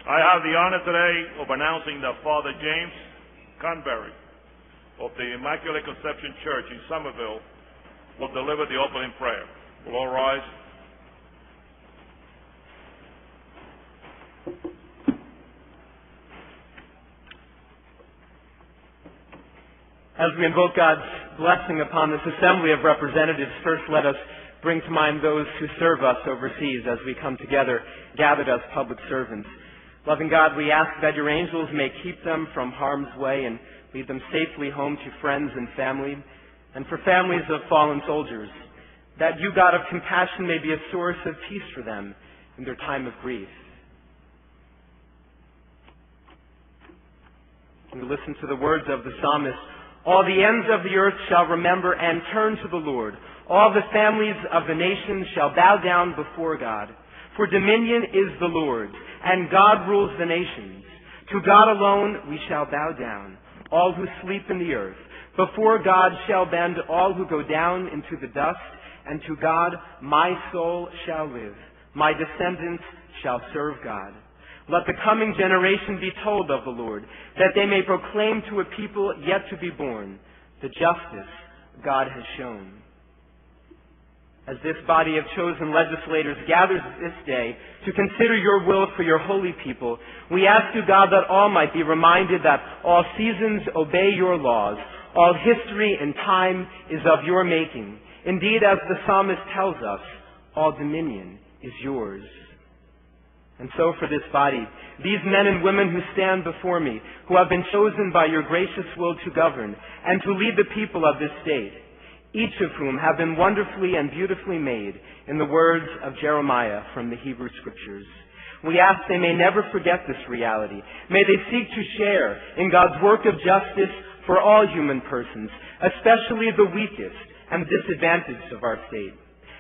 I have the honor today of announcing that Father James Conberry of the Immaculate Conception Church in Somerville will deliver the opening prayer. Will all rise? As we invoke God's blessing upon this assembly of representatives, first let us bring to mind those who serve us overseas as we come together, gathered as public servants. Loving God, we ask that your angels may keep them from harm's way and lead them safely home to friends and family, and for families of fallen soldiers, that you, God of compassion, may be a source of peace for them in their time of grief. We listen to the words of the psalmist. All the ends of the earth shall remember and turn to the Lord. All the families of the nations shall bow down before God. For dominion is the Lord's, and God rules the nations. To God alone we shall bow down, all who sleep in the earth. Before God shall bend all who go down into the dust, and to God my soul shall live. My descendants shall serve God. Let the coming generation be told of the Lord, that they may proclaim to a people yet to be born the justice God has shown. As this body of chosen legislators gathers this day to consider your will for your holy people, we ask you, God, that all might be reminded that all seasons obey your laws, all history and time is of your making. Indeed, as the psalmist tells us, all dominion is yours. And so for this body, these men and women who stand before me, who have been chosen by your gracious will to govern and to lead the people of this state, each of whom have been wonderfully and beautifully made in the words of Jeremiah from the Hebrew Scriptures. We ask they may never forget this reality. May they seek to share in God's work of justice for all human persons, especially the weakest and disadvantaged of our state.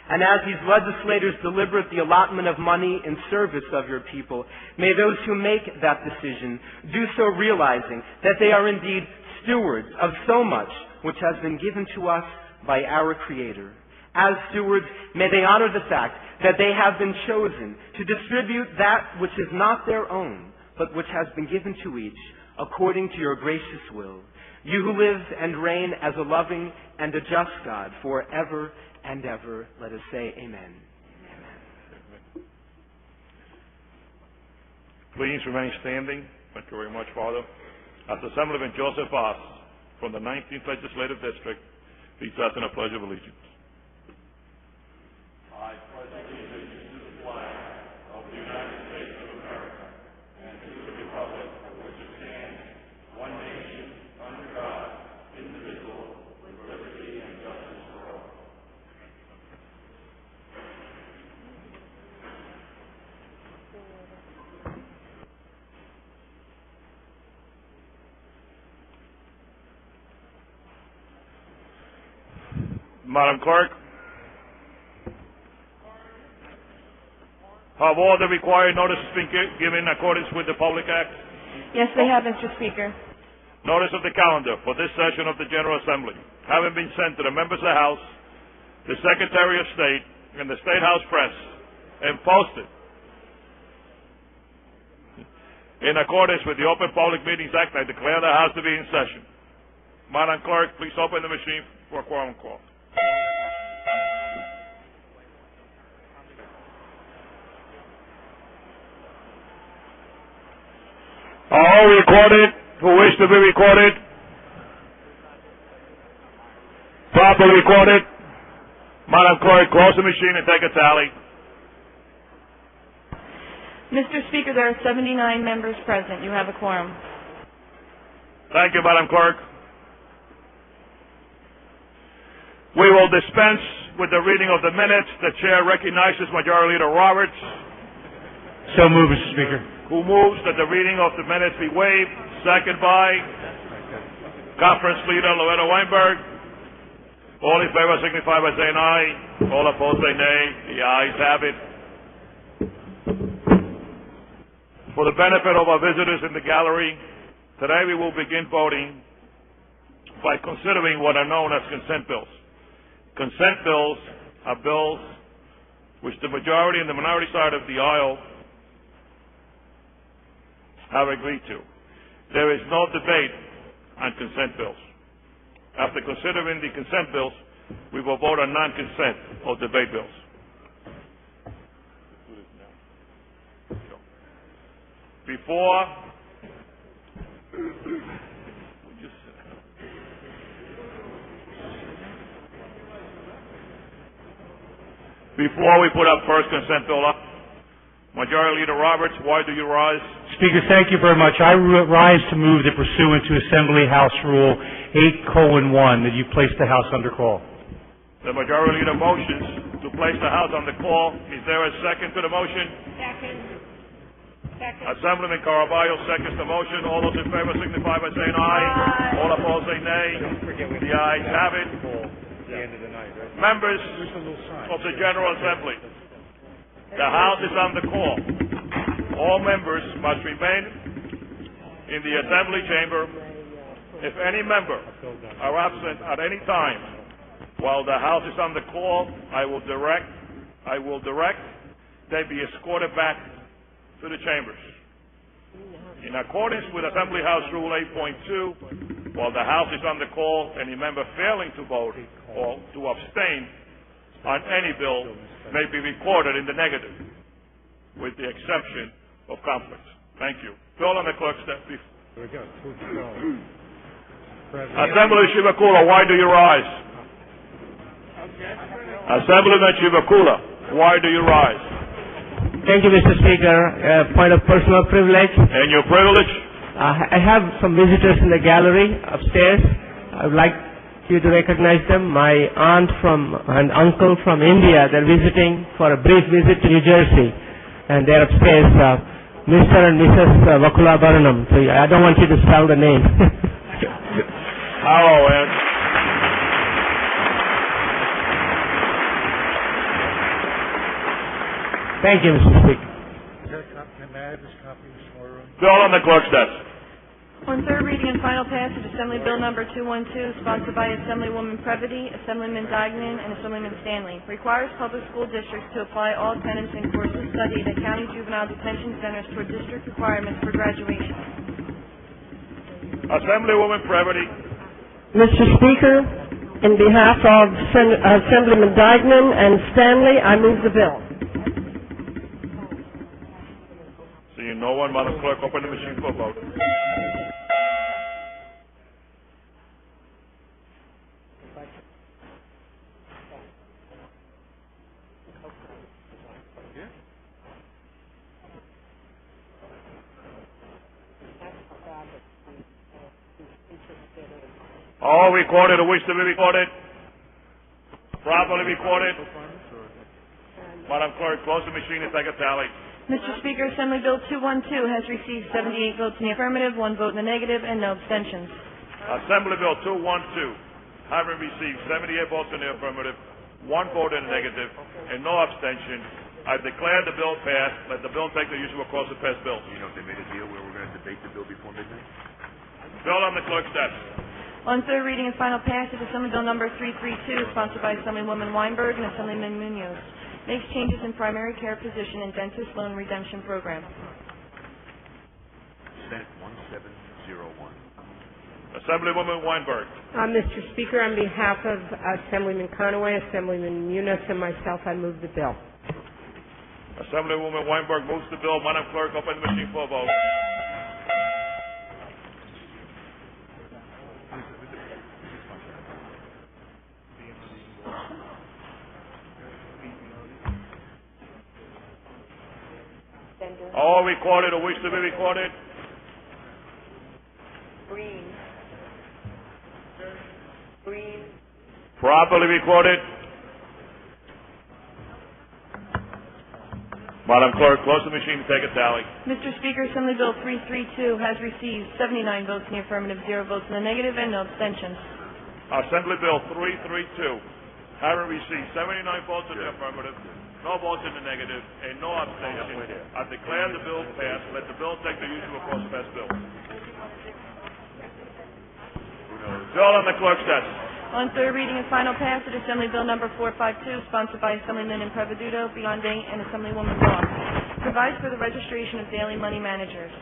And as these legislators deliberate the allotment of money in service of your people, may those who make that decision do so realizing that they are indeed stewards of so much which has been given to us by our Creator. As stewards, may they honor the fact that they have been chosen to distribute that which is not their own, but which has been given to each according to your gracious will. You who live and reign as a loving and a just God forever and ever, let us say amen. Amen. Please remain standing. Thank you very much, Father. As Assemblyman Joseph Voss from the 19th Legislative District, please ask in a pledge of allegiance. I pledge allegiance to the flag of the United States of America and to the republic for which it stands, one nation, under God, indivisible, with liberty and justice for all. Madam Clerk, have all the required notices been given in accordance with the Public Act? Yes, they have, Mr. Speaker. Notice of the calendar for this session of the General Assembly having been sent to the members of the House, the Secretary of State, and the State House Press, and posted in accordance with the Open Public Meetings Act, I declare the House to be in session. Madam Clerk, please open the machine for a quorum call. Are all recorded who wish to be recorded? Properly recorded? Madam Clerk, close the machine and take a tally. Mr. Speaker, there are 79 members present. You have a quorum. Thank you, Madam Clerk. We will dispense with the reading of the minutes. The Chair recognizes Majority Leader Roberts. So moved, Mr. Speaker. Who moves that the reading of the minutes be waived? Second by Conference Leader Loretta Weinberg. All in favor signify by saying aye. All opposed say nay. The ayes have it. For the benefit of our visitors in the gallery, today we will begin voting by considering what are known as consent bills. Consent bills are bills which the majority and the minority side of the aisle have agreed to. There is no debate on consent bills. After considering the consent bills, we will vote on non-consent or debate bills. Before we put up first consent bill up, Majority Leader Roberts, why do you rise? Speaker, thank you very much. I rise to move that pursuant to Assembly House Rule 8:1 that you place the House under call. The Majority Leader motions to place the House under call. Is there a second to the motion? Second. Assemblyman Caraballo seconds the motion. All those in favor signify by saying aye. All opposed say nay. The ayes have it. Members of the General Assembly, the House is under call. All members must remain in the Assembly chamber. If any member are absent at any time while the House is under call, I will direct they be escorted back to the chambers. In accordance with Assembly House Rule 8.2, while the House is under call, any member failing to vote or to abstain on any bill may be recorded in the negative, with the exception of conflicts. Thank you. Bill on the clerk's desk. Assemblyman Shivakula, why do you rise? Assemblyman Shivakula, why do you rise? Thank you, Mr. Speaker. Point of personal privilege. And your privilege? I have some visitors in the gallery upstairs. I would like you to recognize them. My aunt and uncle from India, they're visiting for a brief visit to New Jersey. And they're upstairs, Mr. and Mrs. Vakula Baranam. So I don't want you to spell the name. Hello, Ed. Thank you, Mr. Speaker. Bill on the clerk's desk. On third reading and final passage, Assembly Bill Number 212, sponsored by Assemblywoman Previty, Assemblyman Dagnan, and Assemblyman Stanley, requires public school districts to apply all tenants in courses studied at county juvenile detention centers toward district requirements for graduation. Assemblywoman Previty. Mr. Speaker, in behalf of Assemblyman Dagnan and Stanley, I move the bill. Seeing no one, Madam Clerk, open the machine for a vote. All recorded who wish to be recorded. Properly recorded. Madam Clerk, close the machine and take a tally. Mr. Speaker, Assembly Bill 212 has received 78 votes in the affirmative, 1 vote in the negative, and no abstentions. Assembly Bill 212, having received 78 votes in the affirmative, 1 vote in the negative, and no abstention, I declare the bill passed. Let the bill take the usual course of passed bills. You know if they made a deal where we're going to debate the bill before midnight? Bill on the clerk's desk. On third reading and final passage, Assembly Bill Number 332, sponsored by Assemblywoman Weinberg and Assemblyman Munoz, makes changes in primary care physician and dentist loan redemption program. Senate 1701. Assemblywoman Weinberg. Mr. Speaker, on behalf of Assemblyman Conaway, Assemblyman Munoz, and myself, I move the bill. Assemblywoman Weinberg moves the bill. Madam Clerk, open the machine for a vote. All recorded or wish to be recorded? Green. Properly recorded? Madam Clerk, close the machine to take a tally. Mr. Speaker, Assembly Bill 332 has received 79 votes in the affirmative, 0 votes in the negative, and no abstentions. Assembly Bill 332, having received 79 votes in the affirmative, no votes in the negative, and no abstention, I declare the bill passed. Let the bill take the usual course of passed bill. Bill on the clerk's desk. On third reading and final passage, Assembly Bill Number 452, sponsored by Assemblyman Impreviduto, Bionde, and Assemblywoman Ross, provides for the registration of daily money managers.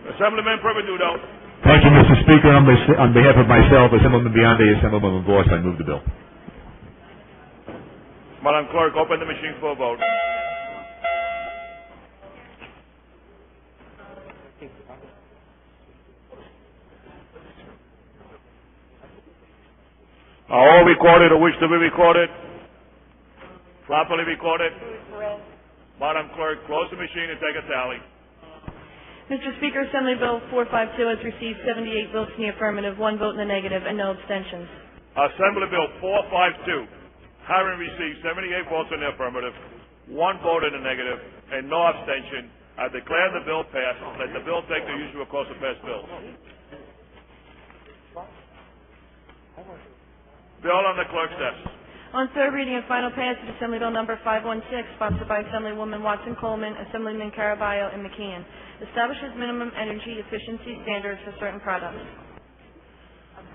Assemblyman Privadudo. Thank you, Mr. Speaker. On behalf of myself, Assemblyman Biondi, Assemblyman Voss, I move the bill. Madam Clerk, open the machine for a vote. Are all recorded or wish to be recorded? Properly recorded? Madam Clerk, close the machine and take a tally. Mr. Speaker, Assembly Bill 452 has received 78 votes in the affirmative, 1 vote in the negative, and no abstentions. Assembly Bill 452, having received 78 votes in the affirmative, 1 vote in the negative, and no abstention, I declare the bill passed. Let the bill take the usual course of past bills. Bill on the clerk's desk. On third reading and final passage, Assembly Bill number 516, sponsored by Assemblywoman Watson Coleman, Assemblyman Caraballo, and McKeon, establishes minimum energy efficiency standards for certain products.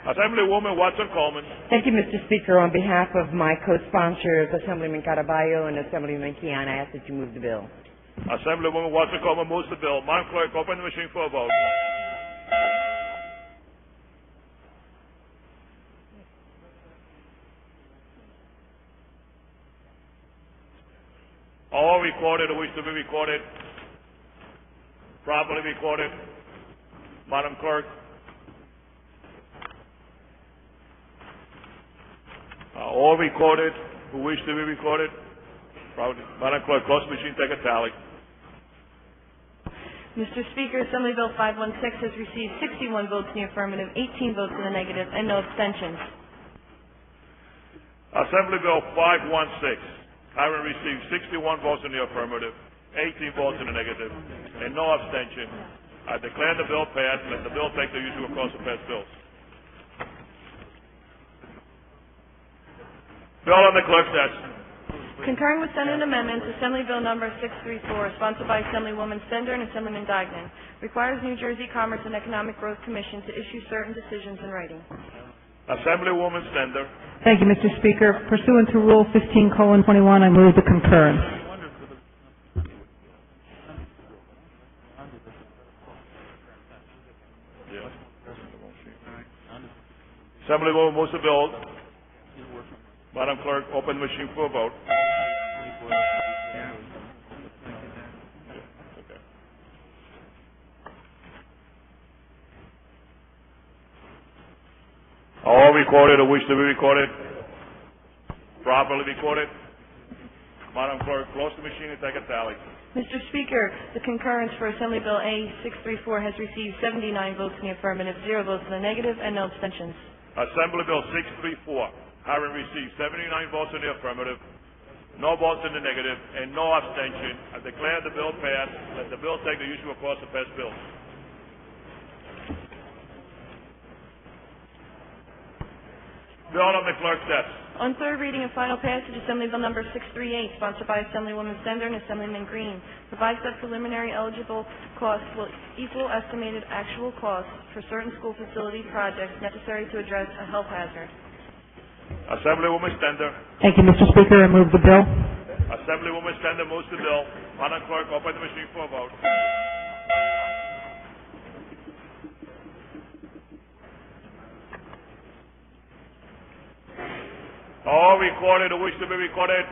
Assemblywoman Watson Coleman. Thank you, Mr. Speaker. On behalf of my co-sponsors, Assemblyman Caraballo and Assemblyman McKeon, I ask that you move the bill. Assemblywoman Watson Coleman moves the bill. Madam Clerk, open the machine for a vote. All recorded or wish to be recorded? Properly recorded? Madam Clerk? All recorded who wish to be recorded? Madam Clerk, close the machine, take a tally. Mr. Speaker, Assembly Bill 516 has received 61 votes in the affirmative, 18 votes in the negative, and no abstentions. Assembly Bill 516. Having received 61 votes in the affirmative, 18 votes in the negative, and no abstention, I declare the bill passed. Let the bill take the usual course of past bills. Bill on the clerk's desk. Concurring with Senate amendments, Assembly Bill number 634, sponsored by Assemblywoman Stender and Assemblyman Dagnan, requires New Jersey Commerce and Economic Growth Commission to issue certain decisions in writing. Assemblywoman Stender. Thank you, Mr. Speaker. Pursuant to Rule 15:21, I move the concurrence. Assemblywoman moves the bill. Madam Clerk, open the machine for a vote. All recorded or wish to be recorded? Properly recorded? Madam Clerk, close the machine and take a tally. Mr. Speaker, the concurrence for Assembly Bill A 634 has received 79 votes in the affirmative, 0 votes in the negative, and no abstentions. Assembly Bill 634, having received 79 votes in the affirmative, no votes in the negative, and no abstention, I declare the bill passed. Let the bill take the usual course of past bills. Bill on the clerk's desk. On third reading and final passage, Assembly Bill number 638, sponsored by Assemblywoman Stender and Assemblyman Green, provides that preliminary eligible costs will equal estimated actual costs for certain school facility projects necessary to address a health hazard. Assemblywoman Stender. Thank you, Mr. Speaker. I move the bill. Assemblywoman Stender moves the bill. Madam Clerk, open the machine for a vote. All recorded who wish to be recorded?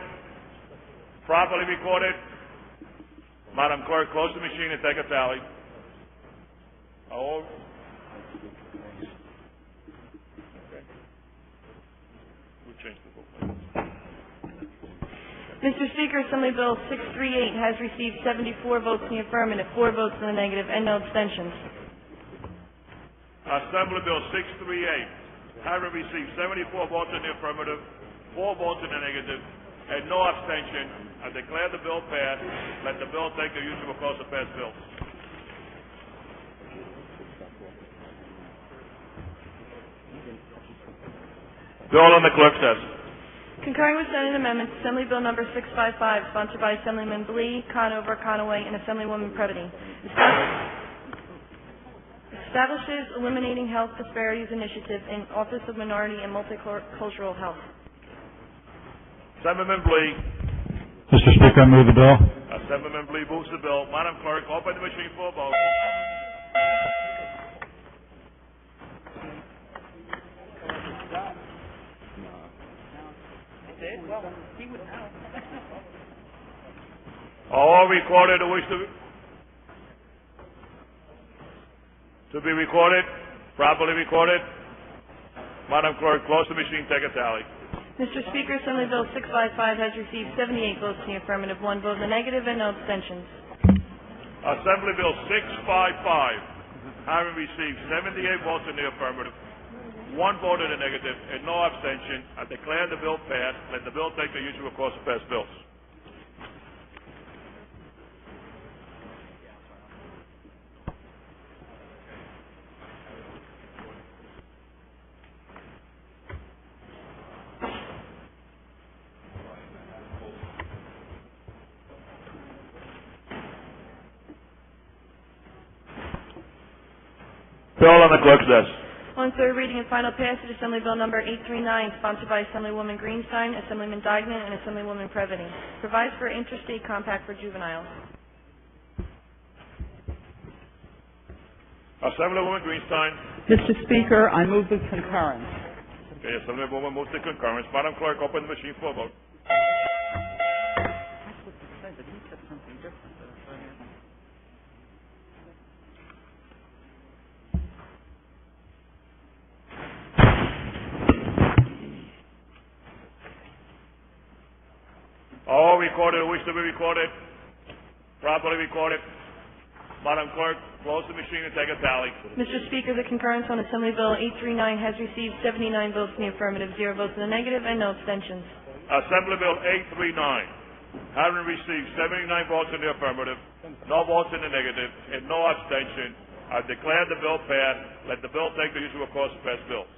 Properly recorded? Madam Clerk, close the machine and take a tally. All. Okay. We'll change the vote. Mr. Speaker, Assembly Bill 638 has received 74 votes in the affirmative, 4 votes in the negative, and no abstentions. Assembly Bill 638, having received 74 votes in the affirmative, 4 votes in the negative, and no abstention, I declare the bill passed. Let the bill take the usual course of past bills. Bill on the clerk's desk. Concurring with Senate amendments, Assembly Bill number 655, sponsored by Assemblyman Blee, Conover, Conaway, and Assemblywoman Previty, establishes Eliminating Health Disparities Initiative in Office of Minority and Multicultural Health. Assemblyman Blee. Mr. Speaker, I move the bill. Assemblyman Blee moves the bill. Madam Clerk, open the machine for a vote. All recorded who wish to be recorded, properly recorded. Madam Clerk, close the machine, take a tally. Mr. Speaker, Assembly Bill 655 has received 78 votes in the affirmative, 1 vote in the negative, and no abstentions. Assembly Bill 655, having received 78 votes in the affirmative, 1 vote in the negative, and no abstention, I declare the bill passed. Let the bill take the usual course of passed bills. Bill on the clerk's desk. On third reading and final passage, Assembly Bill number 839, sponsored by Assemblywoman Greenstein, Assemblyman Dyckman, and Assemblywoman Previty. Provides for interstate compact for juveniles. Assemblywoman Greenstein. Mr. Speaker, I move the concurrence. Okay, Assemblywoman moves the concurrence. Madam Clerk, open the machine for a vote. All recorded who wish to be recorded, properly recorded. Madam Clerk, close the machine and take a tally. Mr. Speaker, the concurrence on Assembly Bill 839 has received 79 votes in the affirmative, 0 votes in the negative, and no abstentions. Assembly Bill 839, having received 79 votes in the affirmative, no votes in the negative, and no abstention, I declare the bill passed. Let the bill take the usual course of passed bills.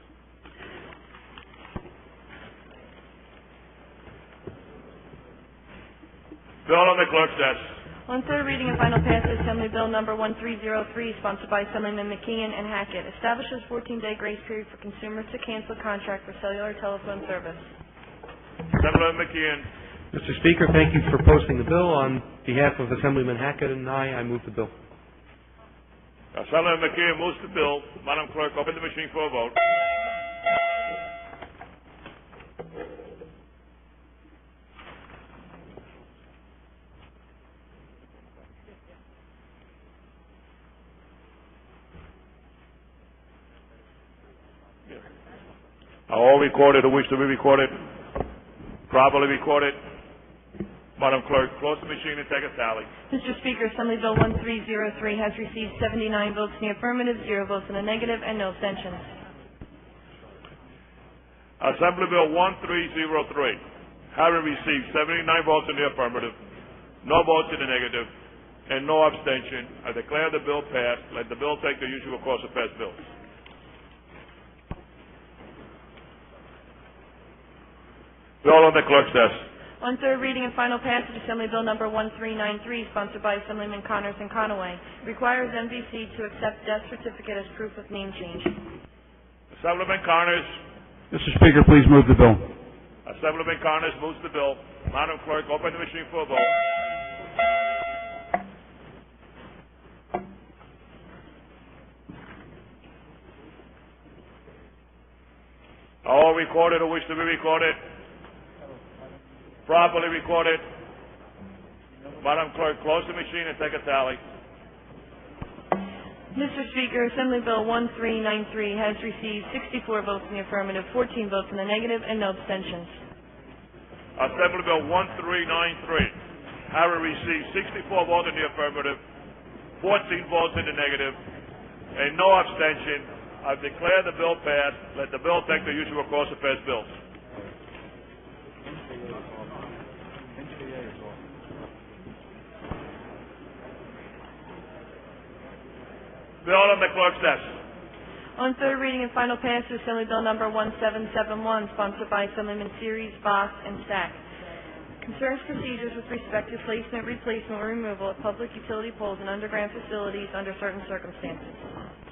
Bill on the clerk's desk. On third reading and final passage, Assembly Bill number 1303, sponsored by Assemblyman McKeon and Hackett, establishes 14-day grace period for consumers to cancel contract for cellular telephone service. Assemblyman McKeon. Mr. Speaker, thank you for posting the bill. On behalf of Assemblyman Hackett and I move the bill. Assemblyman McKeon moves the bill. Madam Clerk, open the machine for a vote. All recorded who wish to be recorded, properly recorded. Madam Clerk, close the machine and take a tally. Mr. Speaker, Assembly Bill 1303 has received 79 votes in the affirmative, 0 votes in the negative, and no abstentions. Assembly Bill 1303, having received 79 votes in the affirmative, no votes in the negative, and no abstention, I declare the bill passed. Let the bill take the usual course of passed bills. Bill on the clerk's desk. On third reading and final passage, Assembly Bill number 1393, sponsored by Assemblyman Connors and Conaway, requires MVC to accept death certificate as proof of name change. Assemblyman Connors. Mr. Speaker, please move the bill. Assemblyman Connors moves the bill. Madam Clerk, open the machine for a vote. All recorded who wish to be recorded, properly recorded. Madam Clerk, close the machine and take a tally. Mr. Speaker, Assembly Bill 1393 has received 64 votes in the affirmative, 14 votes in the negative, and no abstentions. Assembly Bill 1393, having received 64 votes in the affirmative, 14 votes in the negative, and no abstention, I declare the bill passed. Let the bill take the usual course of passed bills. Bill on the clerk's desk. On third reading and final passage, Assembly Bill number 1771, sponsored by Assemblyman Series, Boss, and Stack. Concerns procedures with respect to placement, replacement, or removal of public utility poles in underground facilities under certain circumstances.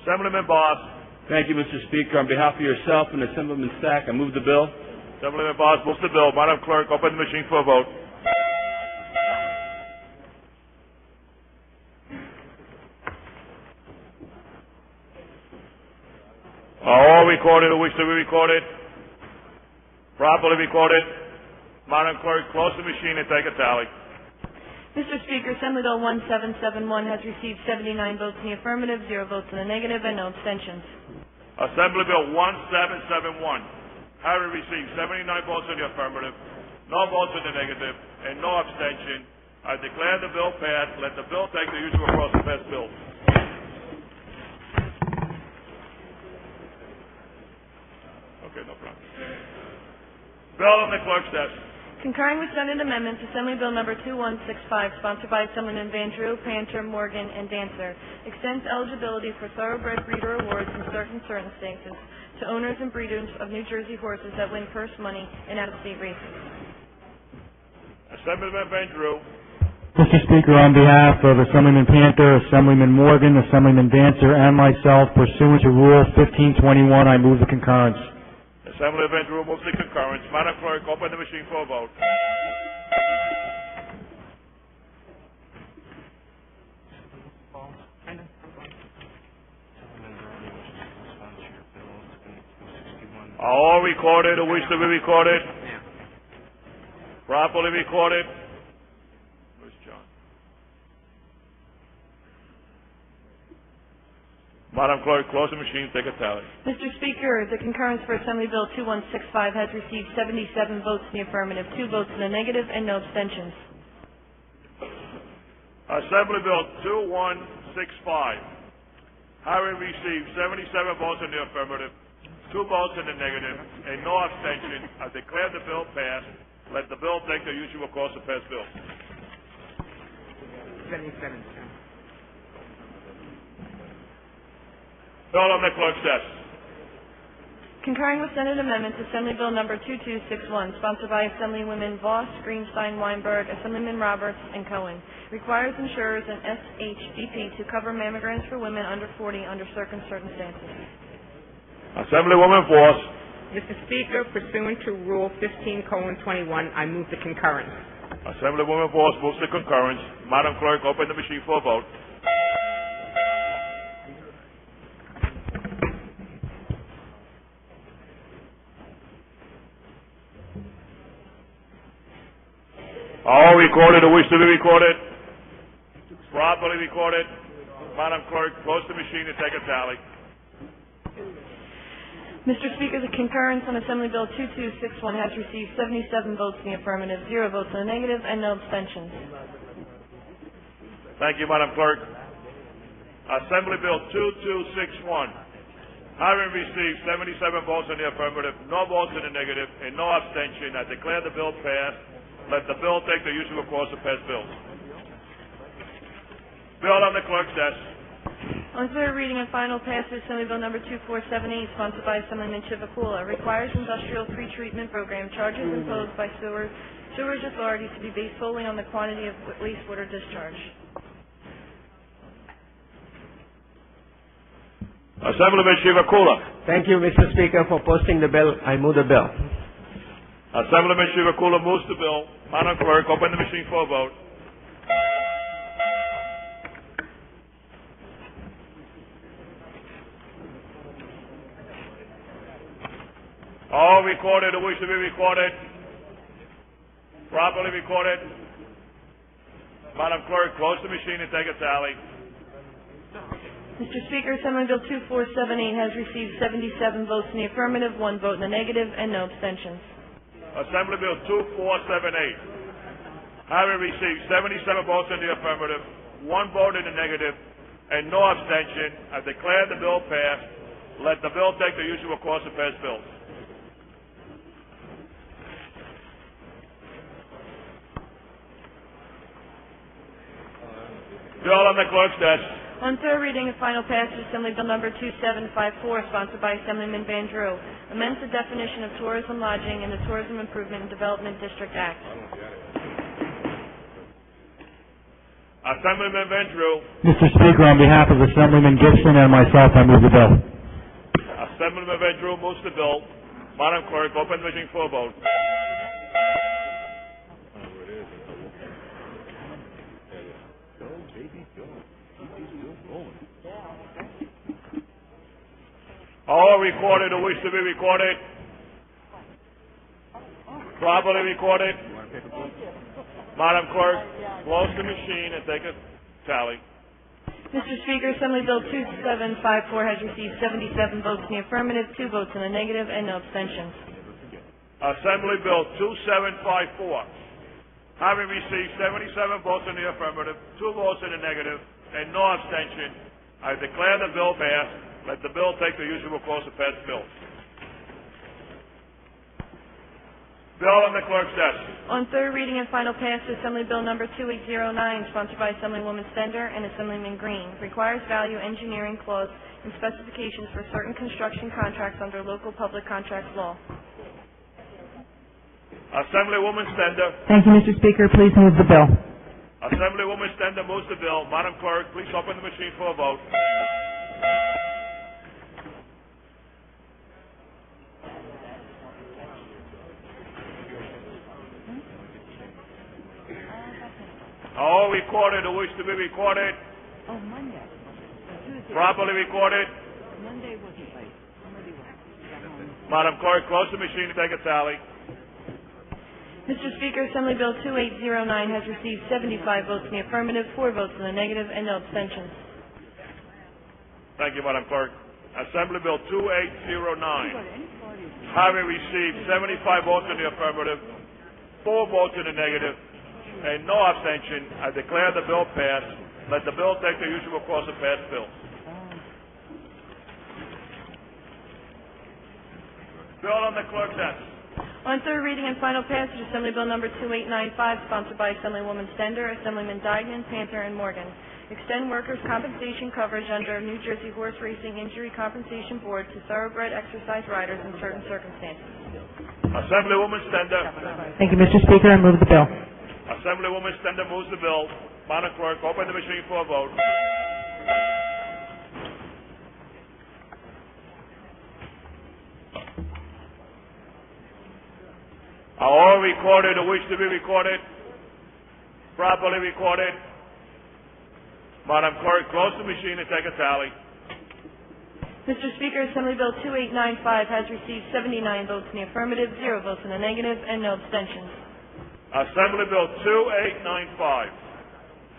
Assemblyman Boss. Thank you, Mr. Speaker. On behalf of yourself and Assemblyman Stack, I move the bill. Assemblyman Boss moves the bill. Madam Clerk, open the machine for a vote. All recorded who wish to be recorded, properly recorded. Madam Clerk, close the machine and take a tally. Mr. Speaker, Assembly Bill 1771 has received 79 votes in the affirmative, 0 votes in the negative, and no abstentions. Assembly Bill 1771, having received 79 votes in the affirmative, no votes in the negative, and no abstention, I declare the bill passed. Let the bill take the usual course of pass bills. Okay, no problem. Bill on the clerk's desk. Concurring with Senate amendments, Assembly Bill number 2165, sponsored by Assemblyman Van Drew, Panter, Morgan, and Dancer, extends eligibility for thoroughbred breeder awards in certain circumstances to owners and breeders of New Jersey horses that win purse money in out-of-state races. Assemblyman Van Drew. Mr. Speaker, on behalf of Assemblyman Panter, Assemblyman Morgan, Assemblyman Dancer, and myself, pursuant to Rule 1521, I move the concurrence. Assemblyman Van Drew moves the concurrence. Madam Clerk, open the machine for a vote. Are all recorded who wish to be recorded? Properly recorded? Where's John? Madam Clerk, close the machine, take a tally. Mr. Speaker, the concurrence for Assembly Bill 2165 has received 77 votes in the affirmative, 2 votes in the negative, and no abstentions. Assembly Bill 2165, having received 77 votes in the affirmative, 2 votes in the negative, and no abstention, I declare the bill passed. Let the bill take the usual course of pass bills. 77. Bill on the clerk's desk. Concurring with Senate amendments, Assembly Bill number 2261, sponsored by Assemblywomen Voss, Greenstein, Weinberg, Assemblyman Roberts, and Cohen, requires insurers and SHBP to cover mammograms for women under 40 under certain circumstances. Assemblywoman Voss. Mr. Speaker, pursuant to Rule 15:21, I move the concurrence. Assemblywoman Voss moves the concurrence. Madam Clerk, open the machine for a vote. All recorded who wish to be recorded? Properly recorded. Madam Clerk, close the machine and take a tally. Mr. Speaker, the concurrence on Assembly Bill 2261 has received 77 votes in the affirmative, 0 votes in the negative, and no abstentions. Thank you, Madam Clerk. Assembly Bill 2261, having received 77 votes in the affirmative, no votes in the negative, and no abstention, I declare the bill passed. Let the bill take the usual course of pass bills. Bill on the clerk's desk. On third reading and final passage, Assembly Bill number 2478, sponsored by Assemblyman Chivakula, requires industrial pretreatment program charges imposed by sewerage authorities to be based solely on the quantity of wastewater discharge. Assemblyman Chivakula. Thank you, Mr. Speaker, for posting the bill. I move the bill. Assemblyman Chivakula moves the bill. Madam Clerk, open the machine for a vote. All recorded who wish to be recorded? Properly recorded? Madam Clerk, close the machine and take a tally. Mr. Speaker, Assembly Bill 2478 has received 77 votes in the affirmative, 1 vote in the negative, and no abstentions. Assembly Bill 2478, having received 77 votes in the affirmative, 1 vote in the negative, and no abstention, I declare the bill passed. Let the bill take the usual course of pass bills. Bill on the clerk's desk. On third reading and final passage, Assembly Bill number 2754, sponsored by Assemblyman Van Drew, amends the definition of tourism lodging in the Tourism Improvement and Development District Act. Assemblyman Van Drew. Mr. Speaker, on behalf of Assemblyman Gibson and myself, I move the bill. Assemblyman Van Drew moves the bill. Madam Clerk, open the machine for a vote. All recorded who wish to be recorded? Properly recorded. Madam Clerk, close the machine and take a tally. Mr. Speaker, Assembly Bill 2754 has received 77 votes in the affirmative, 2 votes in the negative, and no abstentions. Assembly Bill 2754, having received 77 votes in the affirmative, 2 votes in the negative, and no abstention, I declare the bill passed. Let the bill take the usual course of passed bills. Bill on the clerk's desk. On third reading and final passage, Assembly Bill number 2809, sponsored by Assemblywoman Stender and Assemblyman Green, requires value engineering clause and specifications for certain construction contracts under local public contracts law. Assemblywoman Stender. Thank you, Mr. Speaker. Please move the bill. Assemblywoman Stender moves the bill. Madam Clerk, please open the machine for a vote. All recorded who wish to be recorded. Oh, Monday. Tuesday. Properly recorded. Monday wasn't late. Somebody was. Madam Clerk, close the machine and take a tally. Mr. Speaker, Assembly Bill 2809 has received 75 votes in the affirmative, 4 votes in the negative, and no abstentions. Thank you, Madam Clerk. Assembly Bill 2809, having received 75 votes in the affirmative, 4 votes in the negative, and no abstention, I declare the bill passed. Let the bill take the usual course of passed bills. Bill on the clerk's desk. On third reading and final passage, Assembly Bill number 2895, sponsored by Assemblywoman Stender, Assemblyman Dygan, Panther, and Morgan. Extend workers' compensation coverage under New Jersey Horse Racing Injury Compensation Board to thoroughbred exercise riders in certain circumstances. Assemblywoman Stender. Thank you, Mr. Speaker. I move the bill. Assemblywoman Stender moves the bill. Madam Clerk, open the machine for a vote. Are all recorded who wish to be recorded? Properly recorded? Madam Clerk, close the machine and take a tally. Mr. Speaker, Assembly Bill 2895 has received 79 votes in the affirmative, 0 votes in the negative, and no abstentions. Assembly Bill 2895,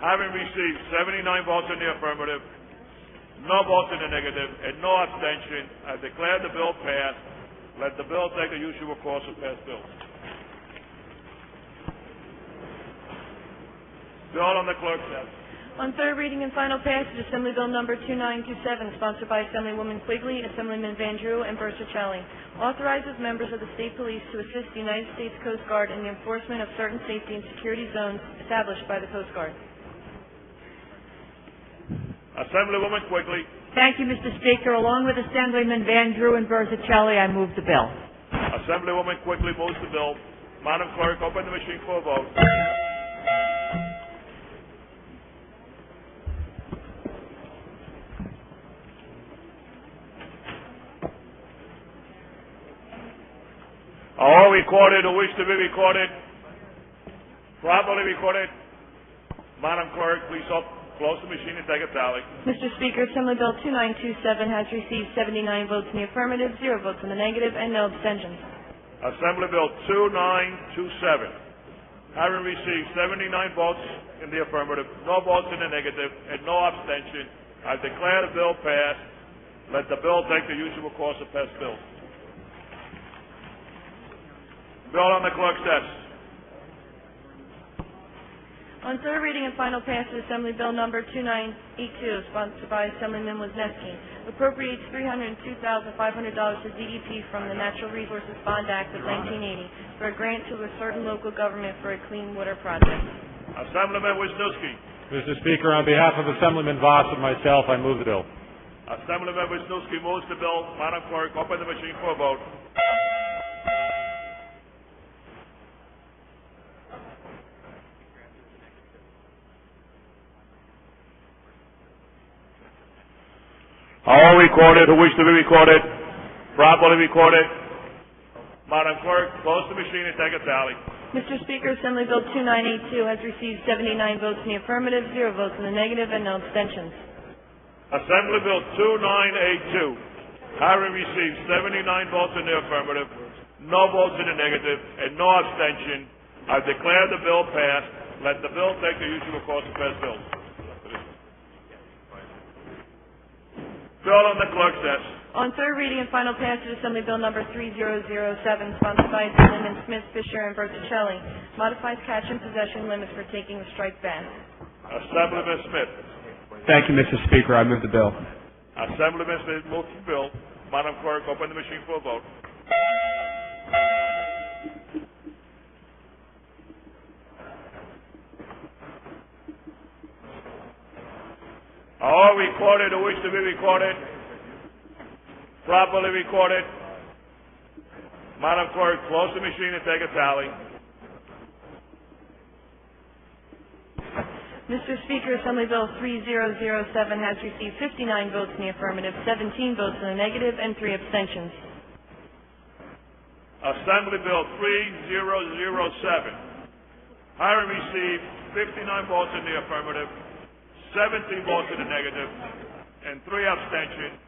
having received 79 votes in the affirmative, no votes in the negative, and no abstention, I declare the bill passed. Let the bill take the usual course of passed bills. Bill on the clerk's desk. On third reading and final passage, Assembly Bill number 2927, sponsored by Assemblywoman Quigley, Assemblyman Van Drew, and Bersacelli, authorizes members of the state police to assist the United States Coast Guard in the enforcement of certain safety and security zones established by the Coast Guard. Assemblywoman Quigley. Thank you, Mr. Speaker. Along with Assemblyman Van Drew and Bersacelli, I move the bill. Assemblywoman Quigley moves the bill. Madam Clerk, open the machine for a vote. All recorded who wish to be recorded? Properly recorded? Madam Clerk, please close the machine and take a tally. Mr. Speaker, Assembly Bill 2927 has received 79 votes in the affirmative, 0 votes in the negative, and no abstentions. Assembly Bill 2927, having received 79 votes in the affirmative, no votes in the negative, and no abstention, I declare the bill passed. Let the bill take the usual course of passed bills. Bill on the clerk's desk. On third reading and final passage, Assembly Bill number 2982, sponsored by Assemblyman Wisniewski, appropriates $302,500 to DEP from the Natural Resources Bond Act of 1980 for a grant to a certain local government for a clean water project. Assemblyman Wisniewski. Mr. Speaker, on behalf of Assemblyman Voss and myself, I move the bill. Assemblyman Wisniewski moves the bill. Madam Clerk, open the machine for a vote. All recorded who wish to be recorded? Properly recorded? Madam Clerk, close the machine and take a tally. Mr. Speaker, Assembly Bill 2982 has received 79 votes in the affirmative, 0 votes in the negative, and no abstentions. Assembly Bill 2982, having received 79 votes in the affirmative, no votes in the negative, and no abstention, I declare the bill passed. Let the bill take the usual course of pass bills. Bill on the clerk's desk. On third reading and final passage, Assembly Bill Number 3007, sponsored by Assemblyman Smith, Fisher, and Berticelli, modifies catch and possession limits for taking the striped bass. Assemblyman Smith. Thank you, Mr. Speaker. I move the bill. Assemblyman Smith moves the bill. Madam Clerk, open the machine for a vote. All recorded who wish to be recorded. Properly recorded. Madam Clerk, close the machine and take a tally. Mr. Speaker, Assembly Bill 3007 has received 59 votes in the affirmative, 17 votes in the negative, and 3 abstentions. Assembly Bill 3007. Hiram received 59 votes in the affirmative, 17 votes in the negative, and 3 abstentions.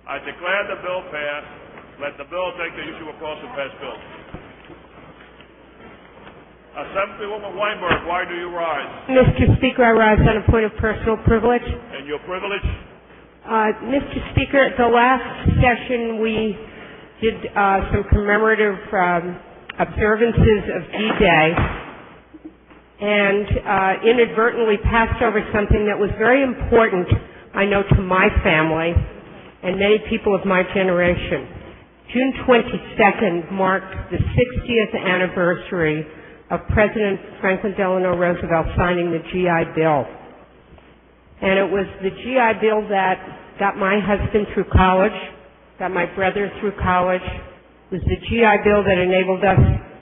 I declare the bill passed. Let the bill take the usual course of pass bills. Assemblywoman Weinberg, why do you rise? Mr. Speaker, I rise on a point of personal privilege. And your privilege? Mr. Speaker, at the last session we did some commemorative observances of D-Day and inadvertently passed over something that was very important, I know, to my family and many people of my generation. June 22nd marked the 60th anniversary of President Franklin Delano Roosevelt signing the GI Bill. And it was the GI Bill that got my husband through college, got my brother through college. It was the GI Bill that enabled us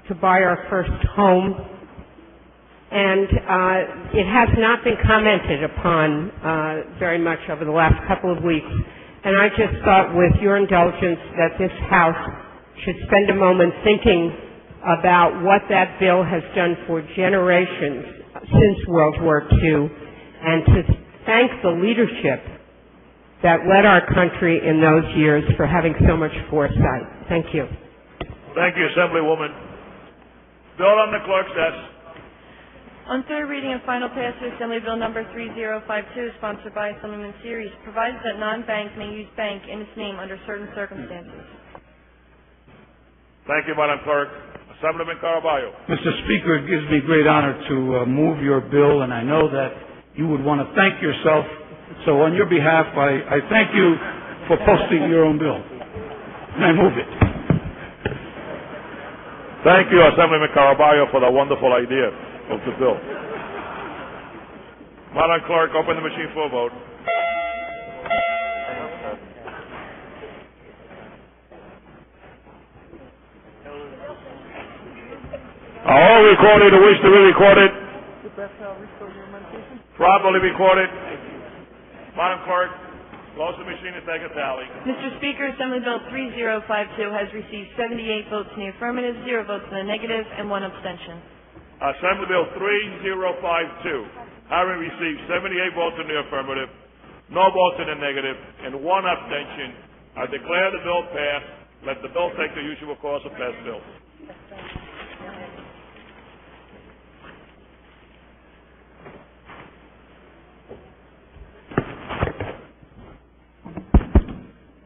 to buy our first home. And it has not been commented upon very much over the last couple of weeks. And I just thought, with your indulgence, that this House should spend a moment thinking about what that bill has done for generations since World War II, and to thank the leadership that led our country in those years for having so much foresight. Thank you. Thank you, Assemblywoman. Bill on the clerk's desk. On third reading and final passage, Assembly Bill Number 3052, sponsored by Assemblyman Series, provides that non-bank may use bank in its name under certain circumstances. Thank you, Madam Clerk. Assemblyman Caraballo. Mr. Speaker, it gives me great honor to move your bill, and I know that you would want to thank yourself. So on your behalf, I thank you for posting your own bill. And I move it. Thank you, Assemblyman Caraballo, for the wonderful idea of the bill. Madam Clerk, open the machine for a vote. All recorded who wish to be recorded. Properly recorded. Madam Clerk, close the machine and take a tally. Mr. Speaker, Assembly Bill 3052 has received 78 votes in the affirmative, 0 votes in the negative, and 1 abstention. Assembly Bill 3052. Hiram received 78 votes in the affirmative, no votes in the negative, and 1 abstention. I declare the bill passed. Let the bill take the usual course of pass bills.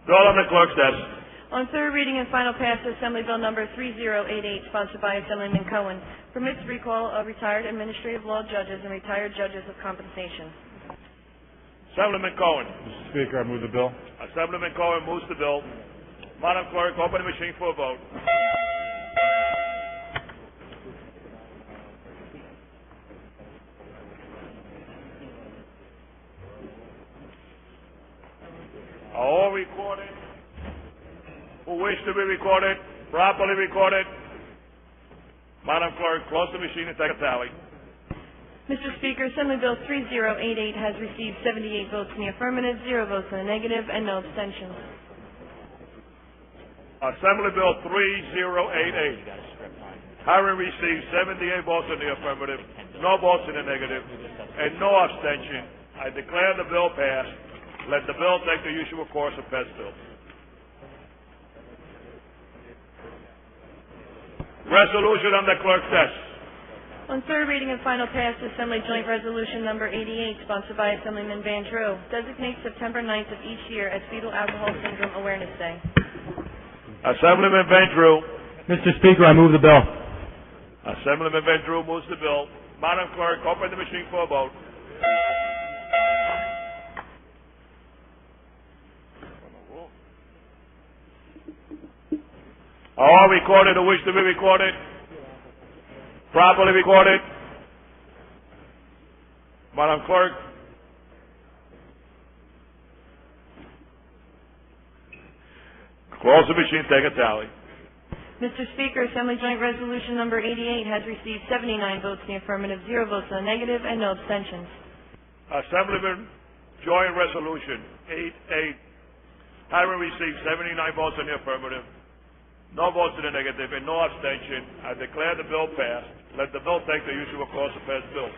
Bill on the clerk's desk. On third reading and final passage, Assembly Bill Number 3088, sponsored by Assemblyman Cohen, permits recall of retired administrative law judges and retired judges of compensation. Assemblyman Cohen. Mr. Speaker, I move the bill. Assemblyman Cohen moves the bill. Madam Clerk, open the machine for a vote. All recorded who wish to be recorded, properly recorded. Madam Clerk, close the machine and take a tally. Mr. Speaker, Assembly Bill 3088 has received 78 votes in the affirmative, 0 votes in the negative, and no abstentions. Assembly Bill 3088. Hiram received 78 votes in the affirmative, no votes in the negative, and no abstention. I declare the bill passed. Let the bill take the usual course of pass bills. Resolution on the clerk's desk. On third reading and final passage, Assembly Joint Resolution Number 88, sponsored by Assemblyman Van Drew, designates September 9th of each year as Fetal Alcohol Syndrome Awareness Day. Assemblyman Van Drew. Mr. Speaker, I move the bill. Assemblyman Van Drew moves the bill. Madam Clerk, open the machine for a vote. All recorded who wish to be recorded. Properly recorded. Madam Clerk. Close the machine, take a tally. Mr. Speaker, Assembly Joint Resolution Number 88 has received 79 votes in the affirmative, 0 votes in the negative, and no abstentions. Assemblyman Joint Resolution 88 having received 79 votes in the affirmative, no votes in the negative, and no abstention, I declare the bill passed. Let the bill take the usual course of pass bill.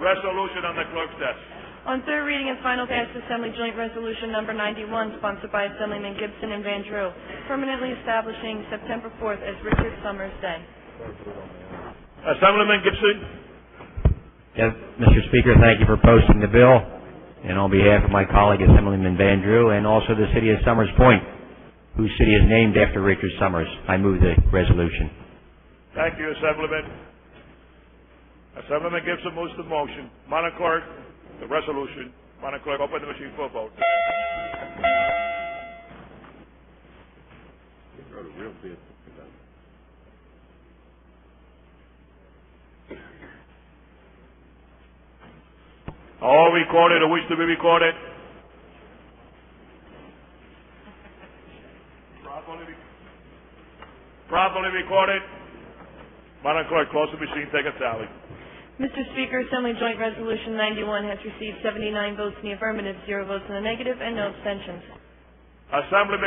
Resolution on the clerk's desk. On third reading and final passage, Assembly Joint Resolution Number 91, sponsored by Assemblyman Gibson and Van Drew, permanently establishing September 4th as Richard Summers Day. Assemblyman Gibson. Yes, Mr. Speaker, thank you for posting the bill. And on behalf of my colleague, Assemblyman Van Drew, and also the city of Summers Point, whose city is named after Richard Summers, I move the resolution. Thank you, Assemblyman. Assemblyman Gibson moves the motion. Madam Clerk, the resolution. Madam Clerk, open the machine for a vote. All recorded or wish to be recorded. Properly recorded. Madam Clerk, close the machine, take a tally. Mr. Speaker, Assembly Joint Resolution 91 has received 79 votes in the affirmative, 0 votes in the negative, and no abstentions. Assembly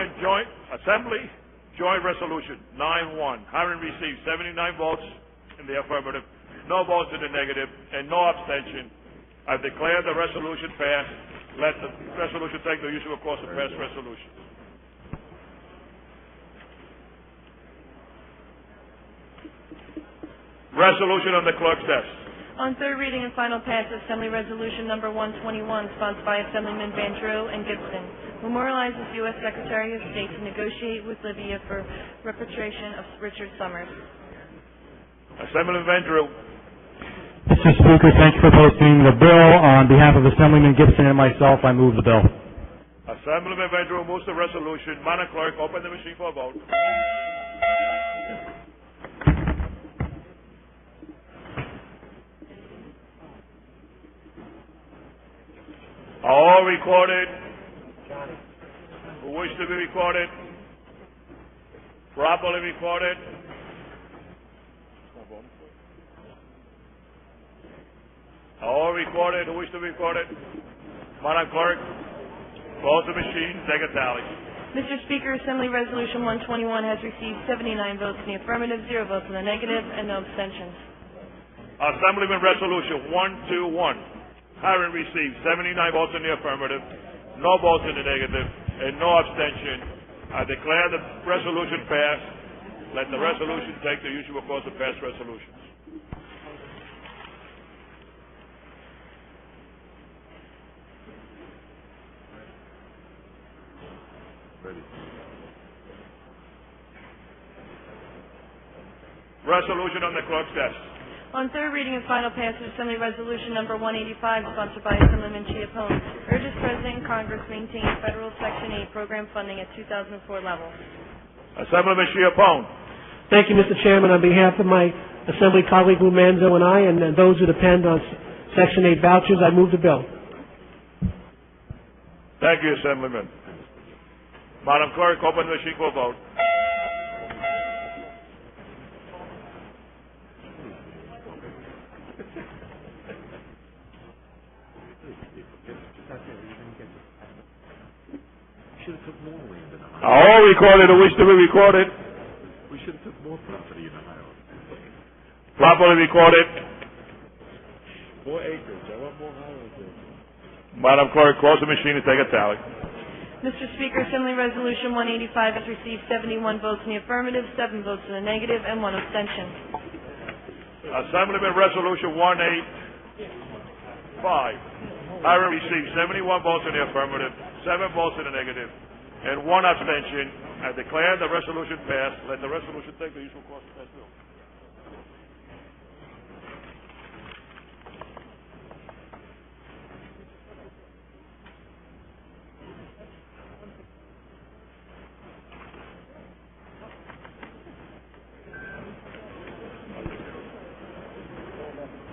Joint Resolution 91 having received 79 votes in the affirmative, no votes in the negative, and no abstention, I declare the resolution passed. Let the resolution take the usual course of past resolutions. Resolution on the clerk's desk. On third reading and final passage, Assembly Resolution Number 121, sponsored by Assemblyman Van Drew and Gibson, memorializes U.S. Secretary of State to negotiate with Libya for repatriation of Richard Summers. Assemblyman Van Drew. Mr. Speaker, thank you for posting the bill. On behalf of Assemblyman Gibson and myself, I move the bill. Assemblyman Van Drew moves the resolution. Madam Clerk, open the machine for a vote. All recorded who wish to be recorded, properly recorded. All recorded who wish to be recorded. Madam Clerk, close the machine, take a tally. Mr. Speaker, Assembly Resolution 121 has received 79 votes in the affirmative, 0 votes in the negative, and no abstentions. Assemblyman Resolution 121 having received 79 votes in the affirmative, no votes in the negative, and no abstention, I declare the resolution passed. Let the resolution take the usual course of past resolutions. Resolution on the clerk's desk. On third reading and final passage, Assembly Resolution Number 185, sponsored by Assemblyman Chiappone, urges President and Congress maintain federal Section 8 program funding at 2004 level. Assemblyman Chiappone. Thank you, Mr. Chairman. On behalf of my Assembly colleague Lou Manzo and I, and those who depend on Section 8 vouchers, I move the bill. Thank you, Assemblyman. Madam Clerk, open the machine for a vote. All recorded who wish to be recorded. We should have took more property in Ohio. Properly recorded. More acres. I want more houses. Madam Clerk, close the machine and take a tally. Mr. Speaker, Assembly Resolution 185 has received 71 votes in the affirmative, 7 votes in the negative, and 1 abstention. Assemblyman Resolution 185, having received 71 votes in the affirmative, 7 votes in the negative, and 1 abstention, I declare the resolution passed. Let the resolution take the usual course of pass bill.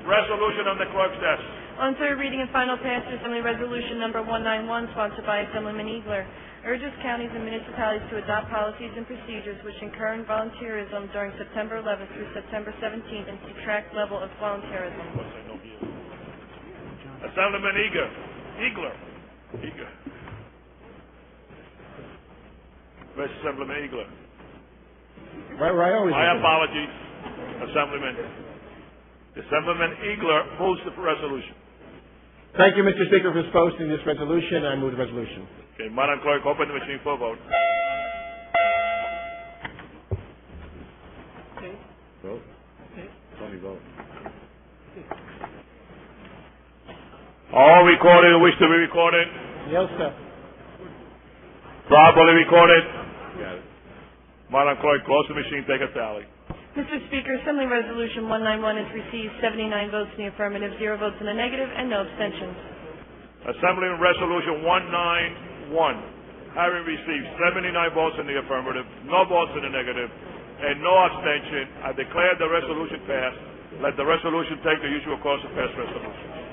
Resolution on the clerk's desk. On third reading and final passage, Assembly Resolution number 191, sponsored by Assemblyman Eagler, urges counties and municipalities to adopt policies and procedures which encourage volunteerism during September 11th through September 17th and subtract level of volunteerism. Assemblyman Eagler. Vice Assemblyman Eagler. My apologies, Assemblyman. Assemblyman Eagler moves the resolution. Thank you, Mr. Speaker, for posting this resolution. I move the resolution. Okay, Madam Clerk, open the machine for a vote. Vote. Only vote. All recorded who wish to be recorded. Yes, sir. Properly recorded. Got it. Madam Clerk, close the machine, take a tally. Mr. Speaker, Assembly Resolution 191 has received 79 votes in the affirmative, 0 votes in the negative, and no abstentions. Assemblyman Resolution 191, having received 79 votes in the affirmative, no votes in the negative, and no abstention, I declare the resolution passed. Let the resolution take the usual course of past resolutions.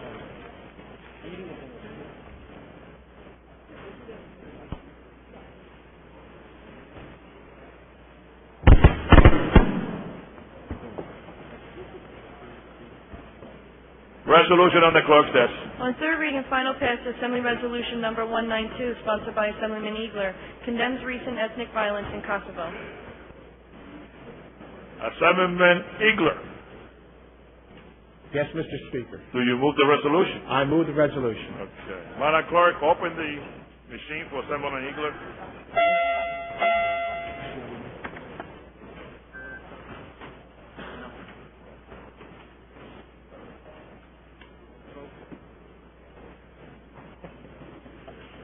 Resolution on the clerk's desk. On third reading and final passage, Assembly Resolution number 192, sponsored by Assemblyman Eagler, condemns recent ethnic violence in Kosovo. Assemblyman Eagler, Yes, Mr. Speaker. do you move the resolution? I move the resolution. Okay. Madam Clerk, open the machine for Assemblyman Eagler.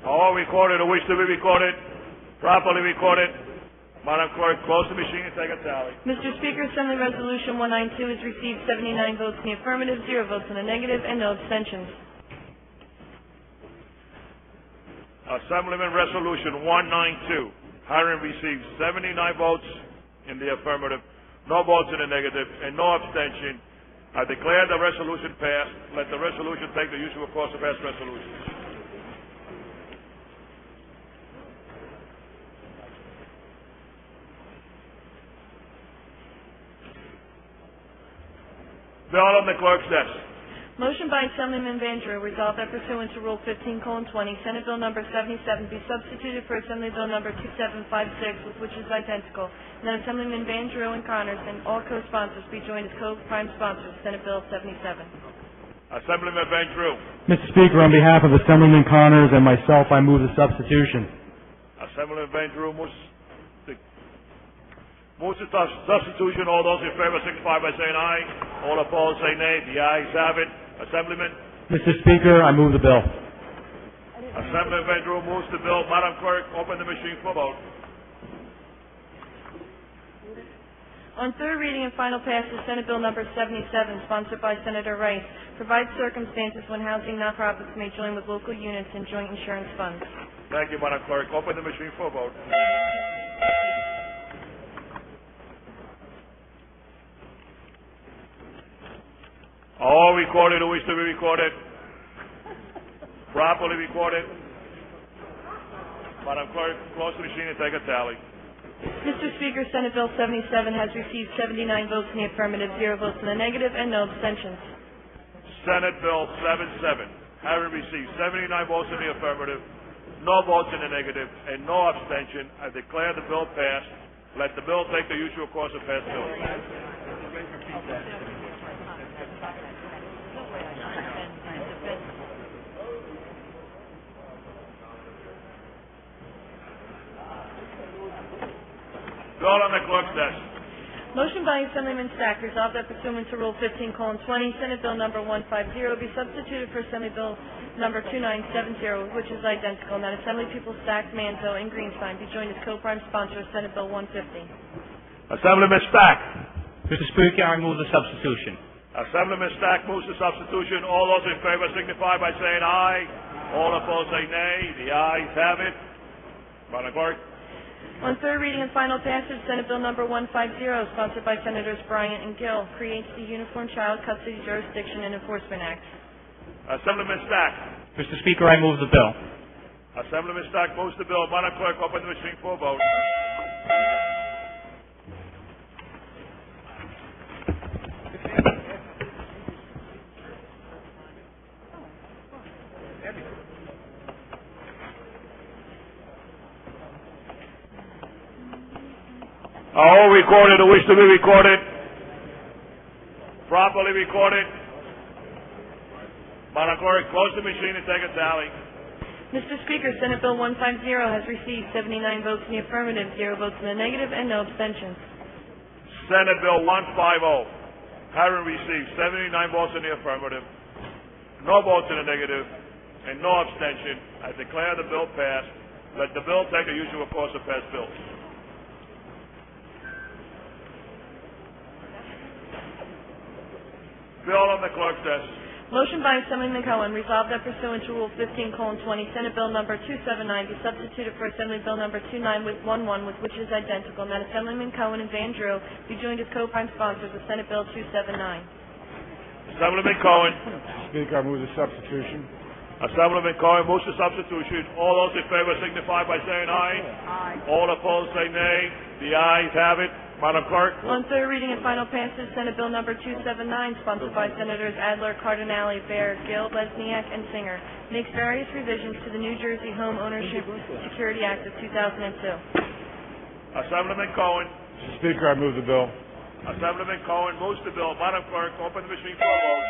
All recorded who wish to be recorded, properly recorded. Madam Clerk, close the machine and take a tally. Mr. Speaker, Assembly Resolution 192 has received 79 votes in the affirmative, 0 votes in the negative, and no abstentions. Assemblyman Resolution 192, having received 79 votes in the affirmative, no votes in the negative, and no abstention, I declare the resolution passed. Let the resolution take the usual course of past resolutions. Bill on the clerk's desk. Motion by Assemblyman Van Drew, resolved that pursuant to Rule 15:20, Senate Bill number 77 be substituted for Assembly Bill number 2756, which is identical, and that Assemblyman Van Drew and Connors and all co-sponsors be joined as co-prime sponsors of Senate Bill 77. Assemblyman Van Drew. Mr. Speaker, on behalf of Assemblyman Connors and myself, I move the substitution. Assemblyman Van Drew moves the substitution. All those in favor signify by saying aye. All opposed say nay. The ayes have it. Assemblyman. Mr. Speaker, I move the bill. Assemblyman Van Drew moves the bill. Madam Clerk, open the machine for vote. On third reading and final passage, Senate Bill number 77, sponsored by Senator Rice, provides circumstances when housing nonprofits may join with local units in joint insurance funds. Thank you, Madam Clerk. Open the machine for vote. All recorded who wish to be recorded. Properly recorded. Madam Clerk, close the machine and take a tally. Mr. Speaker, Senate Bill 77 has received 79 votes in the affirmative, 0 votes in the negative, and no abstentions. Senate Bill 77, having received 79 votes in the affirmative, no votes in the negative, and no abstention, I declare the bill passed. Let the bill take the usual course of past bills. Bill on the clerk's desk. Motion by Assemblyman Stack, resolved that pursuant to Rule 15:20, Senate Bill number 150 be substituted for Assembly Bill number 2970, which is identical, and that Assembly People Stack, Manzo, and Greenstein be joined as co-prime sponsor of Senate Bill 150. Assemblyman Stack. Mr. Speaker, I move the substitution. Assemblyman Stack moves the substitution. All those in favor signify by saying aye. All opposed say nay. The ayes have it. Madam Clerk. On third reading and final passage, Senate Bill number 150, sponsored by Senators Bryant and Gill, creates the Uniform Child Custody Jurisdiction and Enforcement Act. Assemblyman Stack. Mr. Speaker, I move the bill. Assemblyman Stack moves the bill. Madam Clerk, open the machine for a vote. All recorded who wish to be recorded. Properly recorded. Madam Clerk, close the machine and take a tally. Mr. Speaker, Senate Bill 150 has received 79 votes in the affirmative, 0 votes in the negative, and no abstentions. Senate Bill 150 having received 79 votes in the affirmative, no votes in the negative, and no abstention, I declare the bill passed. Let the bill take the usual course of past bills. Bill on the clerk's desk. Motion by Assemblyman Cohen, resolved that pursuant to Rule 15:20, Senate Bill number 279 be substituted for Assembly Bill number 2911, with which is identical, and that Assemblyman Cohen and Van Drew be joined as co-prime sponsors of Senate Bill 279. Assemblyman Cohen. Speaker, I move the substitution. Assemblyman Cohen moves the substitution. All those in favor signify by saying aye. Aye. All opposed say nay. The ayes have it. Madam Clerk. On third reading and final passage, Senate Bill number 279, sponsored by Senators Adler, Cardinale, Baird, Gill, Lesniak, and Singer, makes various revisions to the New Jersey Home Ownership Security Act of 2002. Assemblyman Cohen. Mr. Speaker, I move the bill. Assemblyman Cohen moves the bill. Madam Clerk, open the machine for a vote.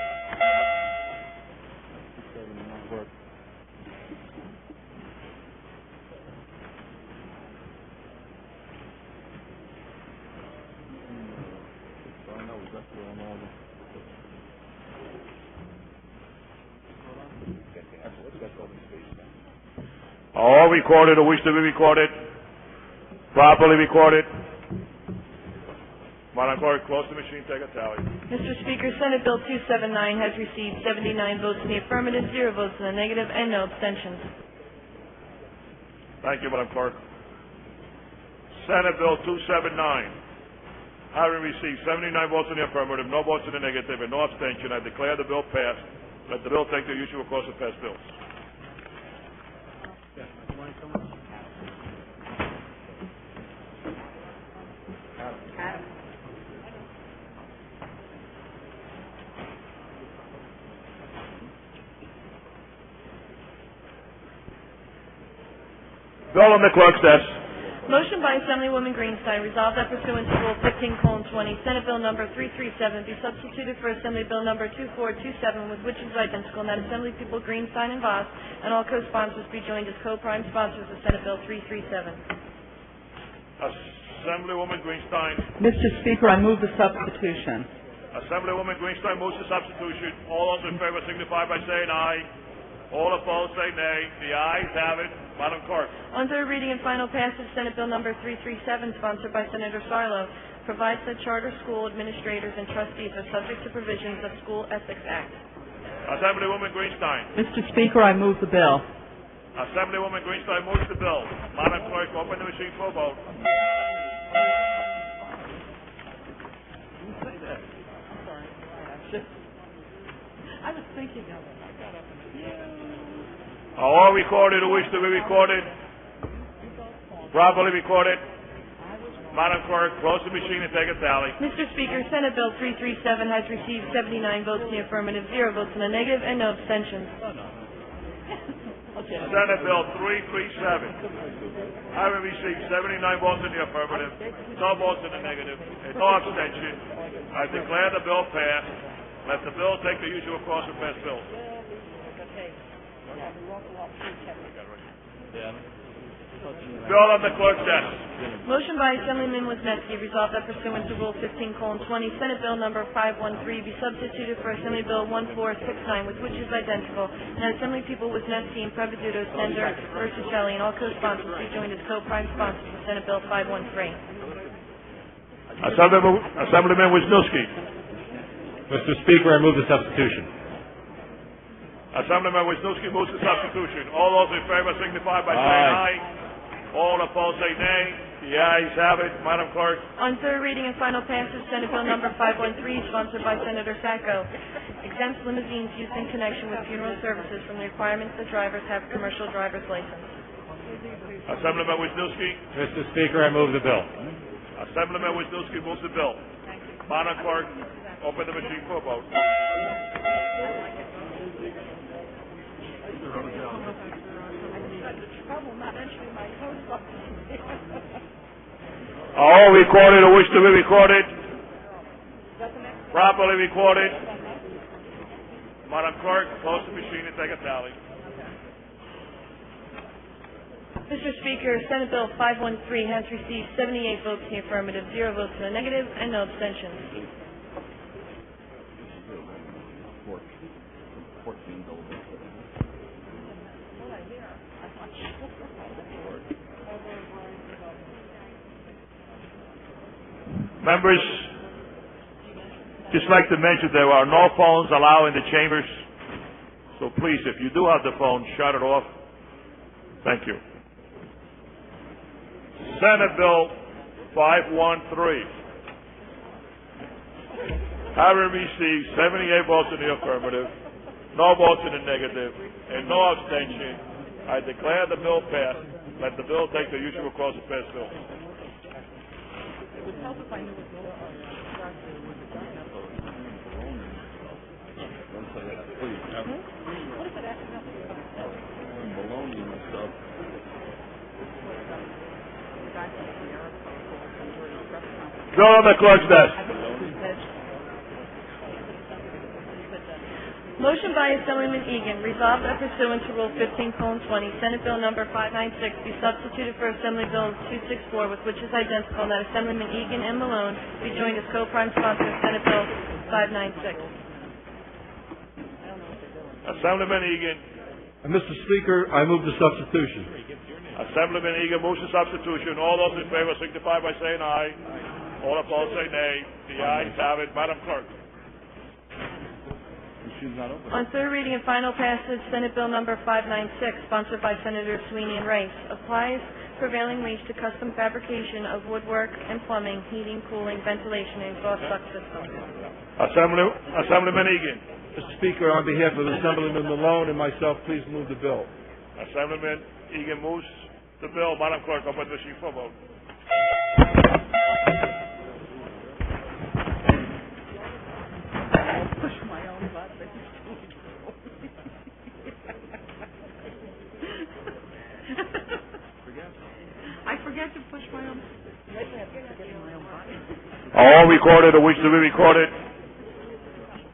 All recorded who wish to be recorded. Properly recorded. Madam Clerk, close the machine, take a tally. Mr. Speaker, Senate Bill 279 has received 79 votes in the affirmative, 0 votes in the negative, and no abstentions. Thank you, Madam Clerk. Senate Bill 279, having received 79 votes in the affirmative, no votes in the negative, and no abstention, I declare the bill passed. Let the bill take the usual course of past bills. Bill on the clerk's desk. Motion by Assemblywoman Greenstein, resolved that pursuant to Rule 15:20, Senate Bill number 337 be substituted for Assembly Bill number 2427, with which is identical, and that Assembly People Greenstein and Voss and all co-sponsors be joined as co-prime sponsors of Senate Bill 337. Assemblywoman Greenstein. Mr. Speaker, I move the substitution. Assemblywoman Greenstein moves the substitution. All those in favor signify by saying aye. All opposed say nay. The ayes have it. Madam Clerk. On third reading and final passage, Senate Bill number 337, sponsored by Senator Sarlo, provides that charter school administrators and trustees are subject to provisions of School Ethics Act. Assemblywoman Greenstein. Mr. Speaker, I move the bill. Assemblywoman Greenstein moves the bill. Madam Clerk, open the machine for a vote. I was thinking of it. All recorded who wish to be recorded. Properly recorded. Madam Clerk, close the machine and take a tally. Mr. Speaker, Senate Bill 337 has received 79 votes in the affirmative, 0 votes in the negative, and no abstentions. Senate Bill 337, having received 79 votes in the affirmative, no votes in the negative, and no abstention, I declare the bill passed. Let the bill take the usual course of past bills. Bill on the clerk's desk. Motion by Assemblyman Wisniewski, resolved that pursuant to Rule 15:20, Senate Bill Number 513 be substituted for Assembly Bill 1469, with which is identical, and Assembly People Wisniewski and Preveduto, Sender, Verticelli, and all co-sponsors be joined as co-prime sponsors of Senate Bill 513. Assemblyman Wisniewski. Mr. Speaker, I move the substitution. Assemblyman Wisniewski moves the substitution. All those in favor signify by saying aye. All opposed say nay. The ayes have it. Madam Clerk. On third reading and final passage, Senate Bill Number 513, sponsored by Senator Sacco, exempts limousines used in connection with funeral services from the requirements that drivers have a commercial driver's license. Assemblyman Wisniewski. Mr. Speaker, I move the bill. Assemblyman Wisniewski moves the bill. Madam Clerk, open the machine for a vote. All recorded or wish to be recorded. Properly recorded. Madam Clerk, close the machine and take a tally. Mr. Speaker, Senate Bill 513 has received 78 votes in the affirmative, 0 votes in the negative, and no abstentions. Members, just like to mention there are no phones allowed in the chambers. So please, if you do have the phone, shut it off. Thank you. Senate Bill 513. Having received 78 votes in the affirmative, no votes in the negative, and no abstention, I declare the bill passed. Let the bill take the usual course of pass bill. Bill on the clerk's desk. Motion by Assemblyman Egan, resolved that pursuant to Rule 15:20, Senate Bill Number 596 be substituted for Assembly Bill 264, with which is identical, and that Assemblyman Egan and Malone be joined as co-prime sponsors of Senate Bill 596. Assemblyman Egan. Mr. Speaker, I move the substitution. Assemblyman Egan moves the substitution. All those in favor signify by saying aye. All opposed say nay. The ayes have it. Madam Clerk. On third reading and final passage, Senate Bill Number 596, sponsored by Senators Sweeney and Rice, applies prevailing wage to custom fabrication of woodwork and plumbing, heating, cooling, ventilation, and exhaust duct systems. Assemblyman Egan. Mr. Speaker, on behalf of Assemblyman Malone and myself, please move the bill. Assemblyman Egan moves the bill. Madam Clerk, open the machine for vote. I forget to push my own. All recorded or wish to be recorded.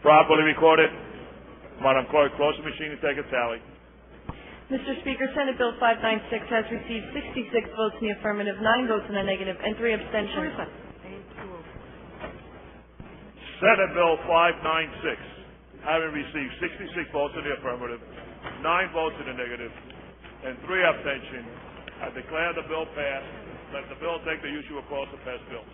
Properly recorded. Madam Clerk, close the machine and take a tally. Mr. Speaker, Senate Bill 596 has received 66 votes in the affirmative, 9 votes in the negative, and 3 abstentions. Senate Bill 596, having received 66 votes in the affirmative, 9 votes in the negative, and 3 abstentions, I declare the bill passed. Let the bill take the usual course of pass bills.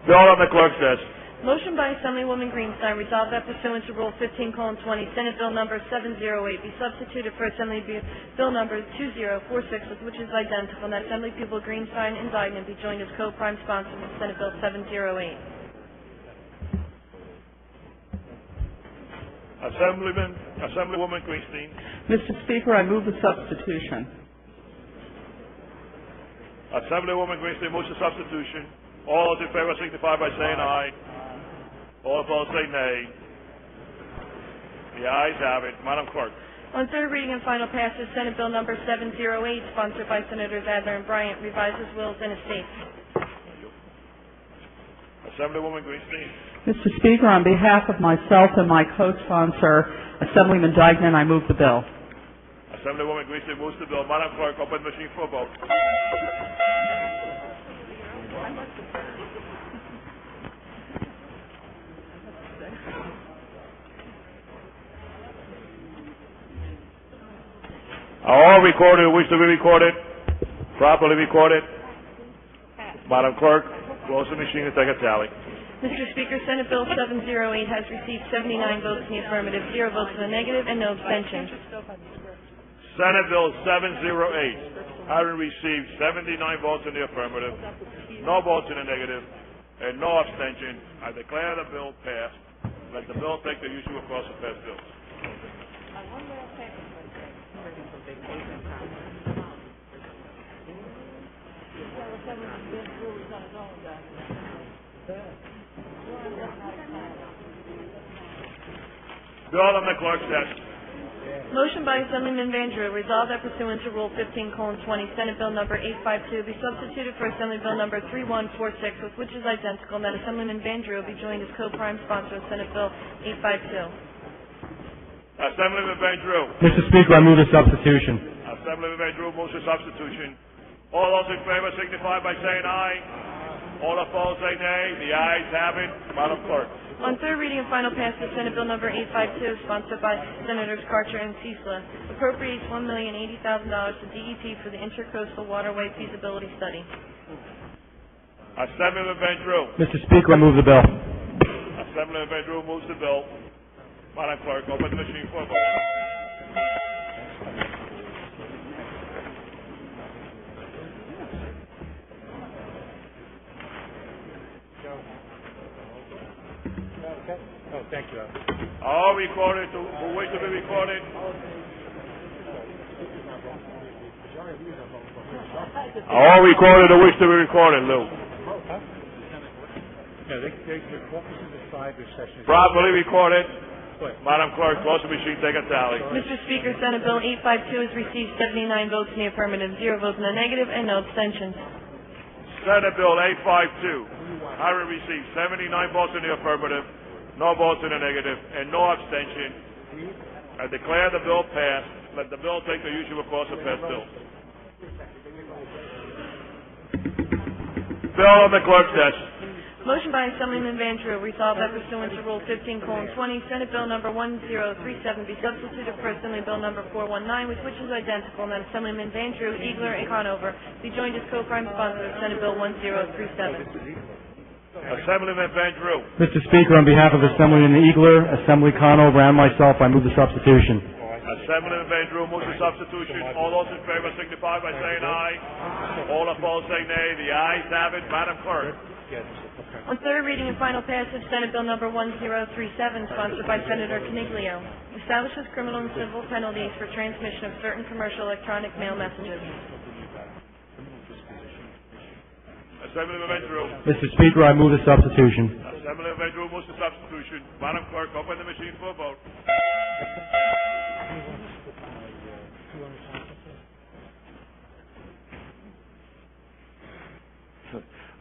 Bill on the clerk's desk. Motion by Assemblywoman Greenstein, resolved that pursuant to Rule 15:20, Senate Bill Number 708 be substituted for Assembly Bill Number 2046, with which is identical, and that Assembly People Greenstein and Dignan be joined as co-prime sponsors of Senate Bill 708. Assemblywoman Greenstein. Mr. Speaker, I move the substitution. Assemblywoman Greenstein moves the substitution. All those in favor signify by saying aye. All opposed say nay. The ayes have it. Madam Clerk. On third reading and final passage, Senate Bill number 708, sponsored by Senators Adler and Bryant, revises wills and estates. Assemblywoman Greenstein. Mr. Speaker, on behalf of myself and my co-sponsor, Assemblyman Dignan, I move the bill. Assemblywoman Greenstein moves the bill. Madam Clerk, open the machine for a vote. All recorded who wish to be recorded, properly recorded. Madam Clerk, close the machine and take a tally. Mr. Speaker, Senate Bill 708 has received 79 votes in the affirmative, 0 votes in the negative, and no abstentions. Senate Bill 708, having received 79 votes in the affirmative, no votes in the negative, and no abstention, I declare the bill passed. Let the bill take the usual course of past bills. Bill on the clerk's desk. Motion by Assemblyman Van Drew, resolved that pursuant to Rule 15:20, Senate Bill number 852 be substituted for Assembly Bill number 3146, with which is identical, and that Assemblyman Van Drew be joined as co-prime sponsor of Senate Bill 852. Assemblyman Van Drew. Mr. Speaker, I move the substitution. Assemblyman Van Drew moves the substitution. All those in favor signify by saying aye. All opposed say nay. The ayes have it. Madam Clerk. On third reading and final passage, Senate Bill number 852, sponsored by Senators Karcher and Cieslak, appropriates $1,080,000 to DEP for the Intercoastal Waterway Feasibility Study. Assemblyman Van Drew. Mr. Speaker, I move the bill. Assemblyman Van Drew moves the bill. Madam Clerk, open the machine for a vote. Oh, thank you. All recorded who wish to be recorded. All recorded who wish to be recorded, Lou. Yeah, the caucuses decide their session. Properly recorded. Madam Clerk, close the machine, take a tally. Mr. Speaker, Senate Bill 852 has received 79 votes in the affirmative, 0 votes in the negative, and no abstentions. Senate Bill 852, having received 79 votes in the affirmative, no votes in the negative, and no abstention, I declare the bill passed. Let the bill take the usual course of past bills. Bill on the clerk's desk. Motion by Assemblyman Van Drew, resolved that pursuant to Rule 15:20, Senate Bill number 1037 be substituted for Assembly Bill number 419, with which is identical, and that Assemblyman Van Drew, Eagler, and Conover be joined as co-prime sponsor of Senate Bill 1037. Assemblyman Van Drew. Mr. Speaker, on behalf of Assemblyman Eagler, Assembly Conover, and myself, I move the substitution. Assemblyman Van Drew moves the substitution. All those in favor signify by saying aye. All opposed say nay. The ayes have it. Madam Clerk. On third reading and final passage, Senate Bill number 1037, sponsored by Senator Coniglio, establishes criminal and civil penalties for transmission of certain commercial electronic mail messages. Assemblyman Van Drew. Mr. Speaker, I move the substitution. Assemblyman Van Drew moves the substitution. Madam Clerk, open the machine for a vote.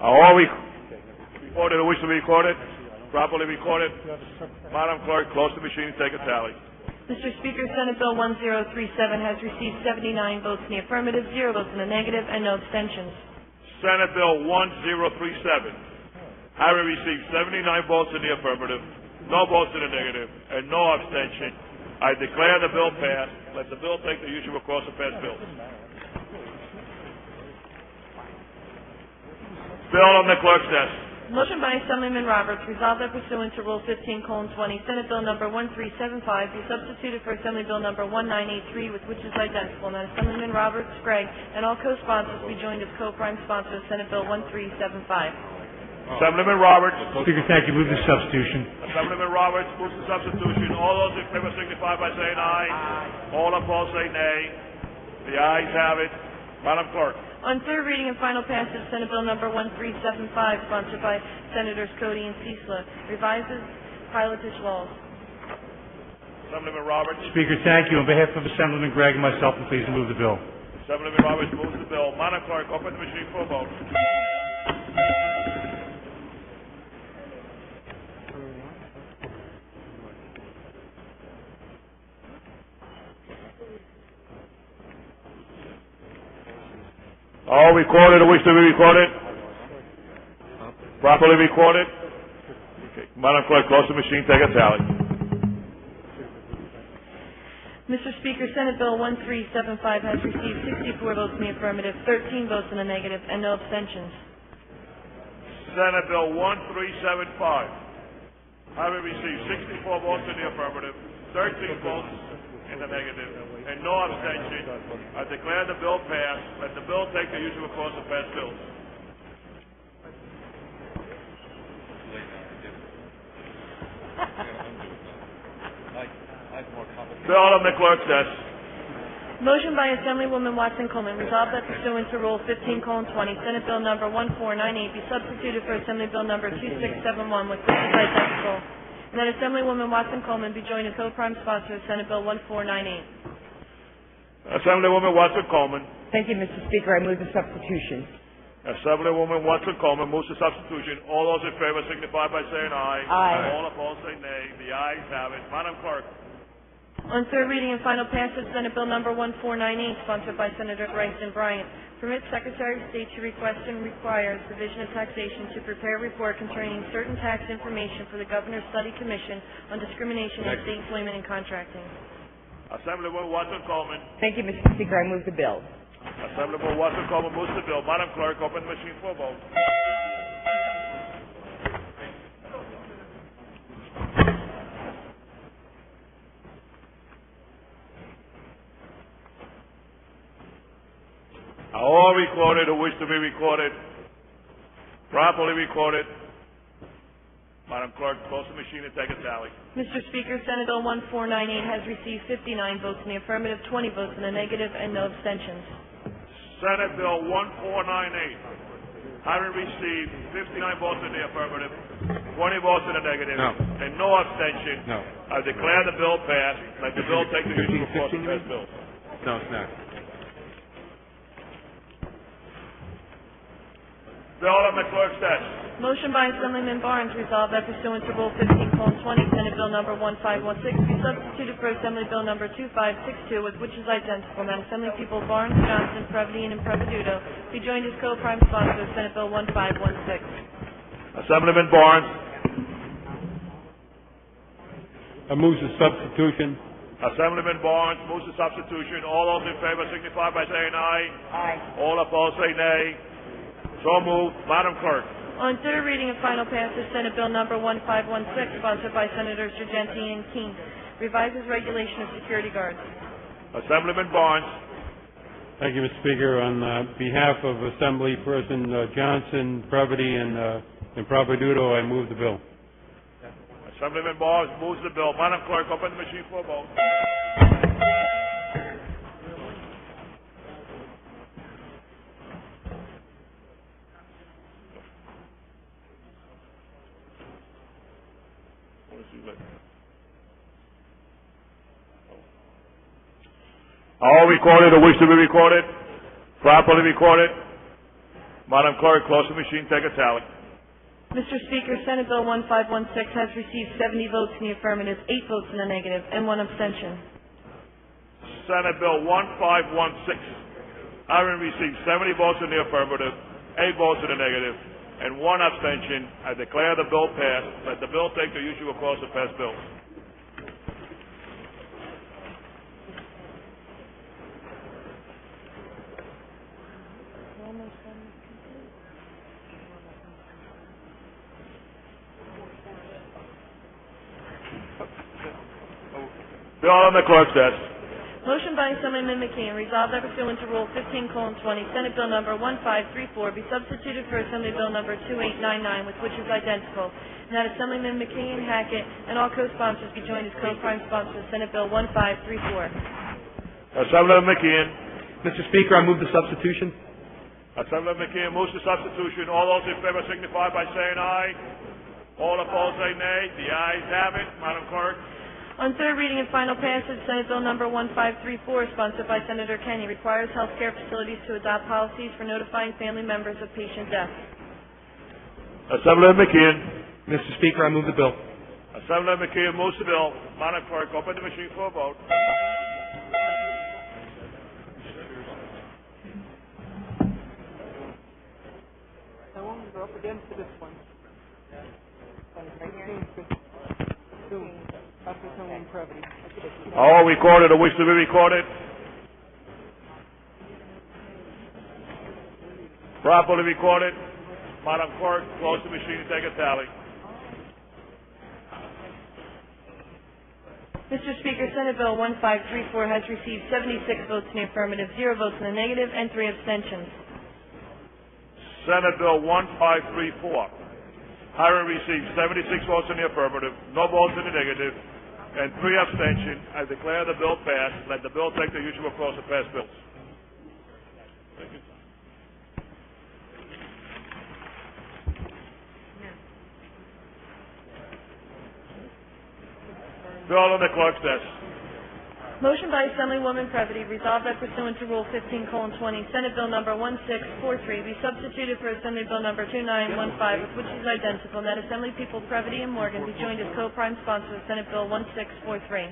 All recorded who wish to be recorded, properly recorded. Madam Clerk, close the machine and take a tally. Mr. Speaker, Senate Bill 1037 has received 79 votes in the affirmative, 0 votes in the negative, and no abstentions. Senate Bill 1037, having received 79 votes in the affirmative, no votes in the negative, and no abstention, I declare the bill passed. Let the bill take the usual course of past bills. Bill on the clerk's desk. Motion by Assemblyman Roberts, resolved that pursuant to Rule 15:20, Senate Bill number 1375 be substituted for Assembly Bill number 1983, with which is identical, and that Assemblyman Roberts, Gregg, and all co-sponsors be joined as co-prime sponsors of Senate Bill 1375. Assemblyman Roberts. Speaker, thank you. Move the substitution. Assemblyman Roberts moves the substitution. All those in favor signify by saying aye. All opposed say nay. The ayes have it. Madam Clerk. On third reading and final passage, Senate Bill number 1375, sponsored by Senators Cody and Cieslak, revises pilotage laws. Assemblyman Roberts. Speaker, thank you. On behalf of Assemblyman Gregg and myself, I'm pleased to move the bill. Assemblyman Roberts moves the bill. Madam Clerk, open the machine for a vote. All recorded or wish to be recorded? Properly recorded? Okay. Madam Clerk, close the machine, take a tally. Mr. Speaker, Senate Bill 1375 has received 64 votes in the affirmative, 13 votes in the negative, and no abstentions. Senate Bill 1375, having received 64 votes in the affirmative, 13 votes in the negative, and no abstention, I declare the bill passed. Let the bill take the usual course of past bills. Bill on the clerk's desk. Motion by Assemblywoman Watson Coleman, resolved that pursuant to Rule 15:20, Senate Bill Number 1498 be substituted for Assembly Bill Number 2671, with which is identical, and that Assemblywoman Watson Coleman be joined as co-prime sponsor of Senate Bill 1498. Assemblywoman Watson Coleman. Thank you, Mr. Speaker. I move the substitution. Assemblywoman Watson Coleman moves the substitution. All those in favor signify by saying aye. Aye. All opposed say nay. The ayes have it. Madam Clerk. On third reading and final passage, Senate Bill Number 1498, sponsored by Senators Rice and Bryant, permits Secretary of State to request and requires Division of Taxation to prepare a report concerning certain tax information for the Governor's Study Commission on Discrimination in State Employment and Contracting. Assemblywoman Watson Coleman. Thank you, Mr. Speaker. I move the bill. Assemblywoman Watson Coleman moves the bill. Madam Clerk, open the machine for a vote. All recorded who wish to be recorded, properly recorded. Madam Clerk, close the machine and take a tally. Mr. Speaker, Senate Bill 1498 has received 59 votes in the affirmative, 20 votes in the negative, and no abstentions. Senate Bill 1498, having received 59 votes in the affirmative, 20 votes in the negative, and no abstention, I declare the bill passed. Let the bill take the usual course of past bills. No, it's not. Bill on the clerk's desk. Motion by Assemblyman Barnes, resolved that pursuant to Rule 15:20, Senate Bill Number 1516 be substituted for Assembly Bill Number 2562, with which is identical, and that Assembly people Barnes, Johnson, Previty, and Improviduto be joined as co-prime sponsors of Senate Bill 1516. Assemblyman Barnes. I move the substitution. Assemblyman Barnes moves the substitution. All those in favor signify by saying aye. Aye. All opposed say nay. So moved. Madam Clerk. On third reading and final passage, Senate Bill Number 1516, sponsored by Senators Girgenti and King, revises regulation of security guards. Assemblyman Barnes. Thank you, Mr. Speaker. On behalf of Assemblyperson Johnson, Previty, and Improviduto, I move the bill. Assemblyman Barnes moves the bill. Madam Clerk, open the machine for a vote. All recorded or wish to be recorded? Properly recorded? Madam Clerk, close the machine, take a tally. Mr. Speaker, Senate Bill 1516 has received 70 votes in the affirmative, 8 votes in the negative, and 1 abstention. Senate Bill 1516, having received 70 votes in the affirmative, 8 votes in the negative, and 1 abstention, I declare the bill passed. Let the bill take the usual course of past bills. Bill on the clerk's desk. Motion by Assemblyman McKeon, resolved that pursuant to Rule 15:20, Senate Bill Number 1534 be substituted for Assembly Bill Number 2899, with which is identical, and that Assemblyman McKeon, Hackett, and all co-sponsors be joined as co-prime sponsors of Senate Bill 1534. Assemblyman McKeon. Mr. Speaker, I move the substitution. Assemblyman McKeon moves the substitution. All those in favor signify by saying aye. All opposed say nay. The ayes have it. Madam Clerk. On third reading and final passage, Senate Bill number 1534, sponsored by Senator Kenny, requires healthcare facilities to adopt policies for notifying family members of patient death. Assemblyman McKeon. Mr. Speaker, I move the bill. Assemblyman McKeon moves the bill. Madam Clerk, open the machine for a vote. We're up against this one. All recorded or wish to be recorded. Properly recorded. Madam Clerk, close the machine and take a tally. Mr. Speaker, Senate Bill 1534 has received 76 votes in the affirmative, 0 votes in the negative, and 3 abstentions. Senate Bill 1534. Having received 76 votes in the affirmative, no votes in the negative, and 3 abstentions, I declare the bill passed. Let the bill take the usual course of passed bills. Thank you. Bill on the clerk's desk. Motion by Assemblywoman Previty, resolved that pursuant to Rule 15:20, Senate Bill number 1643 be substituted for Assembly Bill number 2915, with which is identical, and that Assembly People Previty and Morgan be joined as co-prime sponsors of Senate Bill 1643.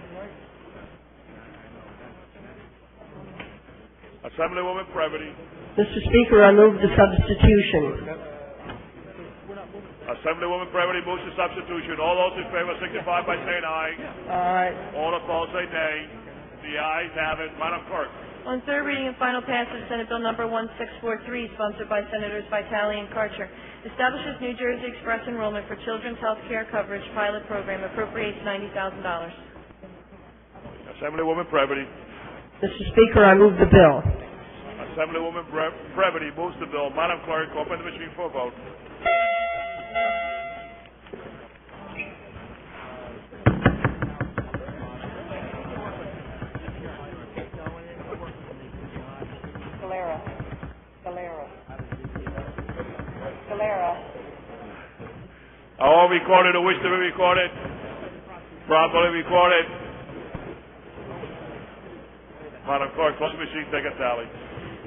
Assemblywoman Previty. Mr. Speaker, I move the substitution. Assemblywoman Previty moves the substitution. All those in favor signify by saying aye. Aye. All opposed say nay. The ayes have it. Madam Clerk. On third reading and final passage, Senate Bill number 1643, sponsored by Senators Vitale and Karcher, establishes New Jersey Express enrollment for children's health care coverage pilot program, appropriates $90,000. Assemblywoman Previty. Mr. Speaker, I move the bill. Assemblywoman Previty moves the bill. Madam Clerk, open the machine for a vote. Calera. All recorded or wish to be recorded. Properly recorded. Madam Clerk, close the machine, take a tally.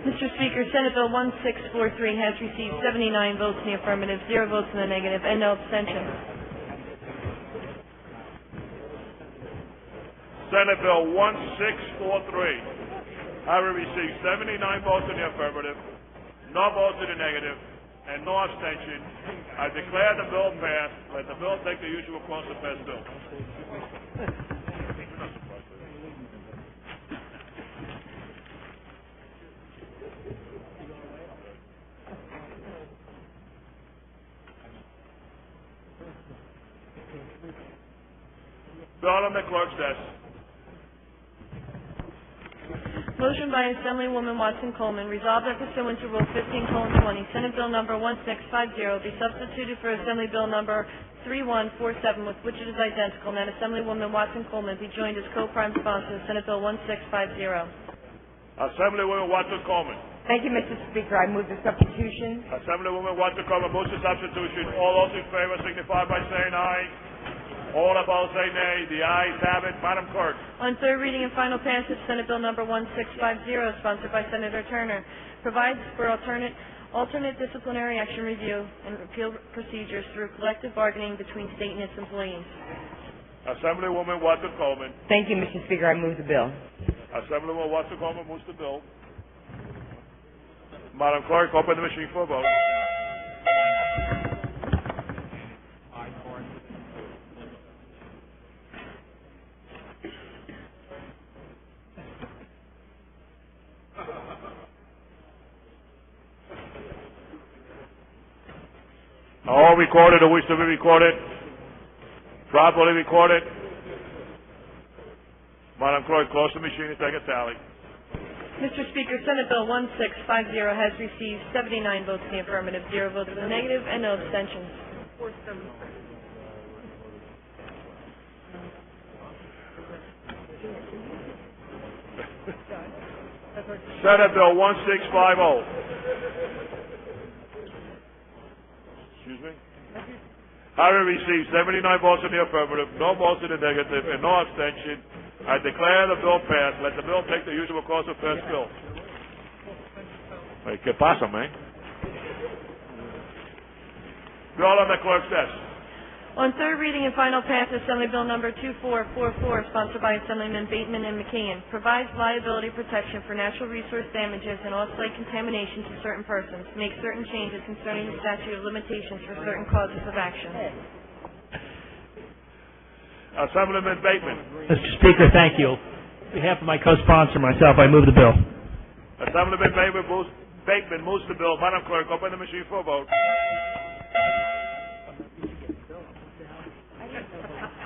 Mr. Speaker, Senate Bill 1643 has received 79 votes in the affirmative, 0 votes in the negative, and no abstentions. Senate Bill 1643. Having received 79 votes in the affirmative, no votes in the negative, and no abstention, I declare the bill passed. Let the bill take the usual course of passed bill. Bill on the clerk's desk. Motion by Assemblywoman Watson Coleman, resolved that pursuant to Rule 15:20, Senate Bill number 1650 be substituted for Assembly Bill number 3147, with which it is identical, and that Assemblywoman Watson Coleman be joined as co-prime sponsor of Senate Bill 1650. Assemblywoman Watson Coleman. Thank you, Mr. Speaker. I move the substitution. Assemblywoman Watson Coleman moves the substitution. All those in favor signify by saying aye. All opposed say nay. The ayes have it. Madam Clerk. On third reading and final passage, Senate Bill number 1650, sponsored by Senator Turner, provides for alternate disciplinary action review and appeal procedures through collective bargaining between state and its employees. Assemblywoman Watson Coleman. Thank you, Mr. Speaker. I move the bill. Assemblywoman Watson Coleman moves the bill. Madam Clerk, open the machine for a vote. All recorded or wish to be recorded. Properly recorded. Madam Clerk, close the machine and take a tally. Mr. Speaker, Senate Bill 1650 has received 79 votes in the affirmative, 0 votes in the negative, and no abstentions. Senate Bill 1650. Excuse me? Having received 79 votes in the affirmative, no votes in the negative, and no abstention, I declare the bill passed. Let the bill take the usual course of passed bills. Hey, ¿qué pasa, man? Bill on the clerk's desk. On third reading and final passage, Assembly Bill Number 2444, sponsored by Assemblyman Bateman and McKeon, provides liability protection for natural resource damages and off-site contamination to certain persons, makes certain changes concerning the statute of limitations for certain causes of action. Assemblyman Bateman. Mr. Speaker, thank you. On behalf of my co-sponsor, myself, I move the bill. Assemblyman Bateman moves the bill. Madam Clerk, open the machine for a vote.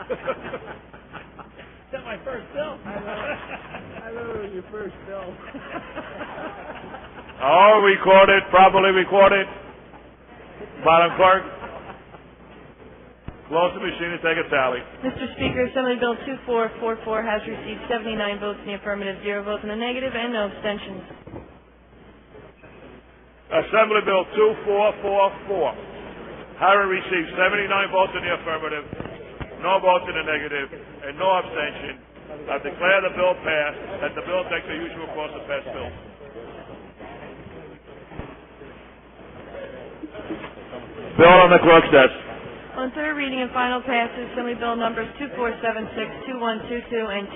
Is that my first bill? I love your first bill. All recorded, properly recorded. Madam Clerk, close the machine and take a tally. Mr. Speaker, Assembly Bill 2444 has received 79 votes in the affirmative, 0 votes in the negative, and no abstentions. Assembly Bill 2444. Having received 79 votes in the affirmative, no votes in the negative, and no abstention, I declare the bill passed, and the bill takes the usual course of passed bills. Bill on the clerk's desk. On third reading and final passage, Assembly Bill Numbers 2476, 2122, and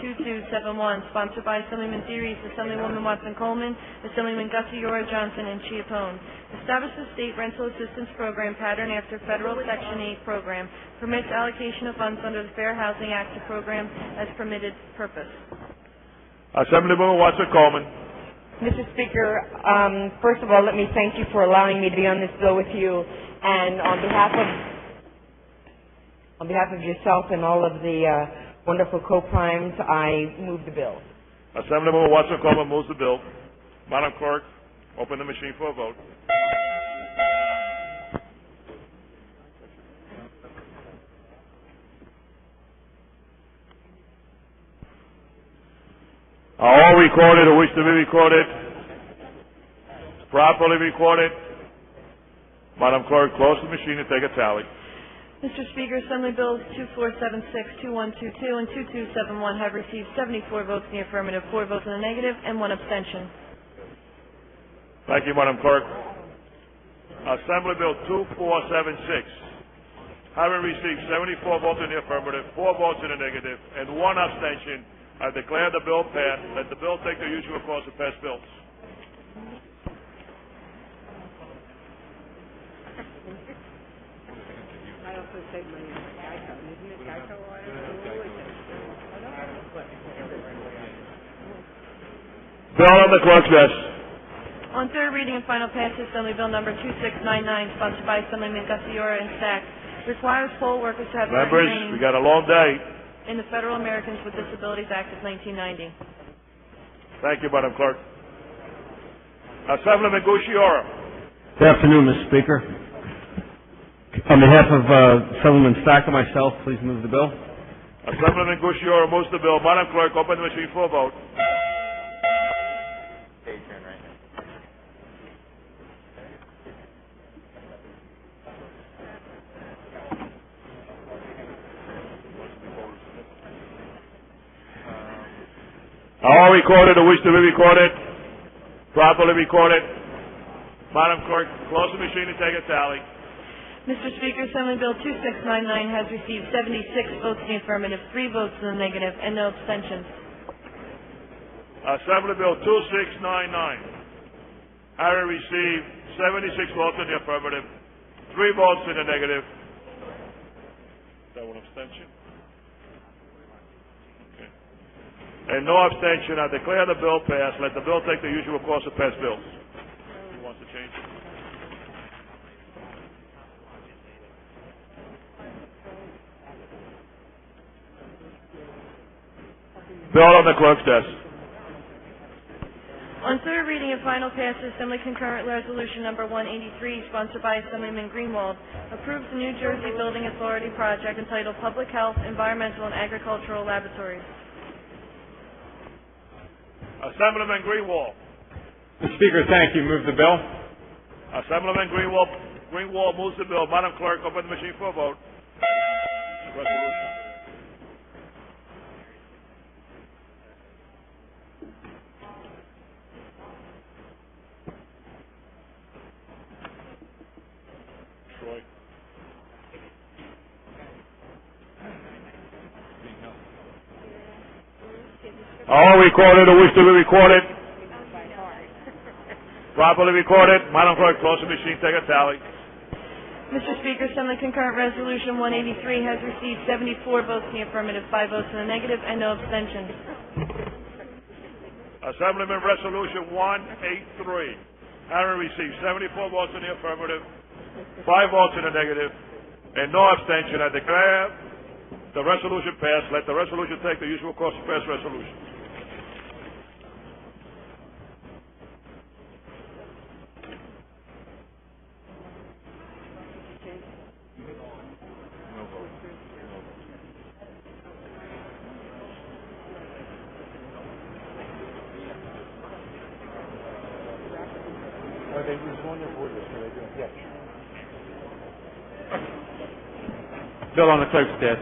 2271, sponsored by Assemblyman Dearies, Assemblywoman Watson Coleman, Assemblyman Gussie-Yora Johnson, and Chiappone. Establishes state rental assistance program pattern after federal Section 8 program. Permits allocation of funds under the Fair Housing Act to program as permitted purpose. Assemblywoman Watson Coleman. Mr. Speaker, first of all, let me thank you for allowing me to be on this bill with you. And on behalf of yourself and all of the wonderful co-primes, I move the bill. Assemblywoman Watson Coleman moves the bill. Madam Clerk, open the machine for a vote. All recorded or wish to be recorded? Properly recorded? Madam Clerk, close the machine and take a tally. Mr. Speaker, Assembly Bills 2476, 2122, and 2271 have received 74 votes in the affirmative, 4 votes in the negative, and 1 abstention. Thank you, Madam Clerk. Assembly Bill 2476. Having received 74 votes in the affirmative, 4 votes in the negative, and 1 abstention, I declare the bill passed. Let the bill take the usual course of passed bills. I also saved my Geico. Isn't it Geico? Bill on the clerk's desk. On third reading and final passage, Assembly Bill Number 2699, sponsored by Assemblyman Gussie-Yora and Stack, requires poll workers to have Members, training we got a long day. in the Federal Americans with Disabilities Act of 1990. Thank you, Madam Clerk. Assemblyman Gussie-Yora. Good afternoon, Mr. Speaker. On behalf of Assemblyman Stack and myself, please move the bill. Assemblyman Gussie-Yora moves the bill. Madam Clerk, open the machine for a vote. All recorded or wish to be recorded? Properly recorded? Madam Clerk, close the machine and take a tally. Mr. Speaker, Assembly Bill 2699 has received 76 votes in the affirmative, 3 votes in the negative, and no abstentions. Assembly Bill 2699. Having received 76 votes in the affirmative, 3 votes in the negative. Is that one abstention? Okay. And no abstention. I declare the bill passed. Let the bill take the usual course of passed bills. Who wants to change it? Bill on the clerk's desk. On third reading and final passage, Assembly Concurrent Resolution Number 183, sponsored by Assemblyman Greenwald, approves the New Jersey Building Authority project entitled Public Health, Environmental, and Agricultural Laboratories. Assemblyman Greenwald. Mr. Speaker, thank you. Move the bill. Assemblyman Greenwald moves the bill. Madam Clerk, open the machine for a vote. resolution. Troy. All recorded or wish to be recorded. Properly recorded. Madam Clerk, close the machine, take a tally. Mr. Speaker, Assembly Concurrent Resolution 183 has received 74 votes in the affirmative, 5 votes in the negative, and no abstentions. Assemblyman Resolution 183. Having received 74 votes in the affirmative, 5 votes in the negative, and no abstention, I declare the resolution passed. Let the resolution take the usual course of pass resolution. Bill on the clerk's desk.